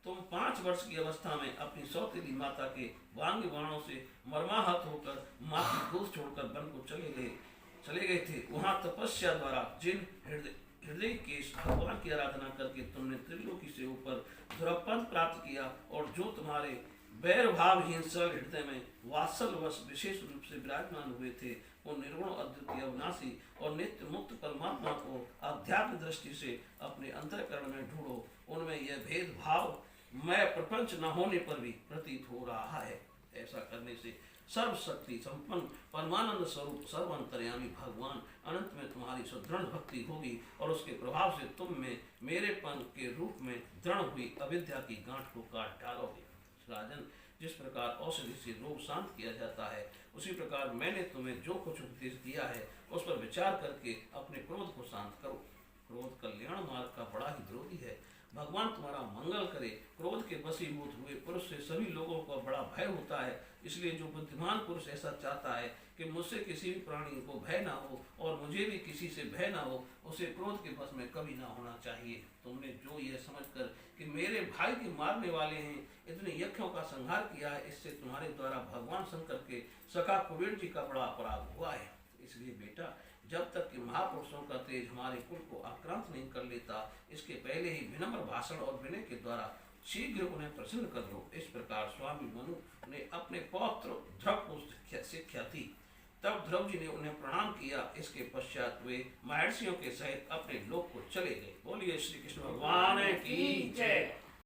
तुम 5 वर्ष की अवस्था में अपनी सौतेली माता के वांग बाणों से मर्माहत होकर माँ की गोद छोड़कर वन को चले गए थे। वहां तपस्या द्वारा जिन हृदय के भगवान की आराधना करके तुमने त्रिलोकी से ऊपर ध्रुवपद प्राप्त किया और जो तुम्हारे बैर भावहीन सरल हृदय में वात्सल्यवश विशेष रूप से विराजमान हुए थे, वो निर्गुण अद्वितीय अविनाशी और नित्य मुक्त परमात्मा को आध्यात्म दृष्टि से अपने अंतःकरण में ढूंढो। उनमें यह भेदभाव मैं प्रपंच न होने पर भी प्रतीत हो रहा है। ऐसा करने से सर्वशक्ति संपन्न परमानंद स्वरूप सर्वांतर्यामी भगवान अनंत में तुम्हारी सुदृढ़ भक्ति होगी और उसके प्रभाव से तुम में मेरेपन के रूप में दृढ़ हुई अविद्या की गांठ को काट डालोगे। राजन, जिस प्रकार औषधि से रोग शांत किया जाता है, उसी प्रकार मैंने तुम्हें जो कुछ उपदेश दिया है उस पर विचार करके अपने क्रोध को शांत करो। क्रोध कल्याण मार्ग का बड़ा ही विरोधी है। भगवान तुम्हारा मंगल करे। क्रोध के वशीभूत हुए पुरुष से सभी लोगों को बड़ा भय होता है। इसलिए जो बुद्धिमान पुरुष ऐसा चाहता है कि मुझसे किसी भी प्राणी को भय ना हो और मुझे भी किसी से भय ना हो, उसे क्रोध के वश में कभी ना होना चाहिए। तुमने जो यह समझकर कि मेरे भाई के मारने वाले हैं इतने यज्ञों का संहार किया है, इससे तुम्हारे द्वारा भगवान शंकर के सखा कुबेर जी का बड़ा अपराध हुआ है। इसलिए बेटा, जब तक कि महापुरुषों का तेज हमारे कुल को आक्रांत नहीं कर लेता, इसके पहले ही विनम्र भाषण और विनय के द्वारा शीघ्र उन्हें प्रसन्न कर लो। इस प्रकार स्वामी मनु ने अपने पौत्र ध्रुव को शिक्षा थी। तब ध्रुव जी ने उन्हें प्रणाम किया। इसके पश्चात वे महर्षियों के सहित अपने लोक को चले गए। बोलिए श्री कृष्ण भगवान की जय।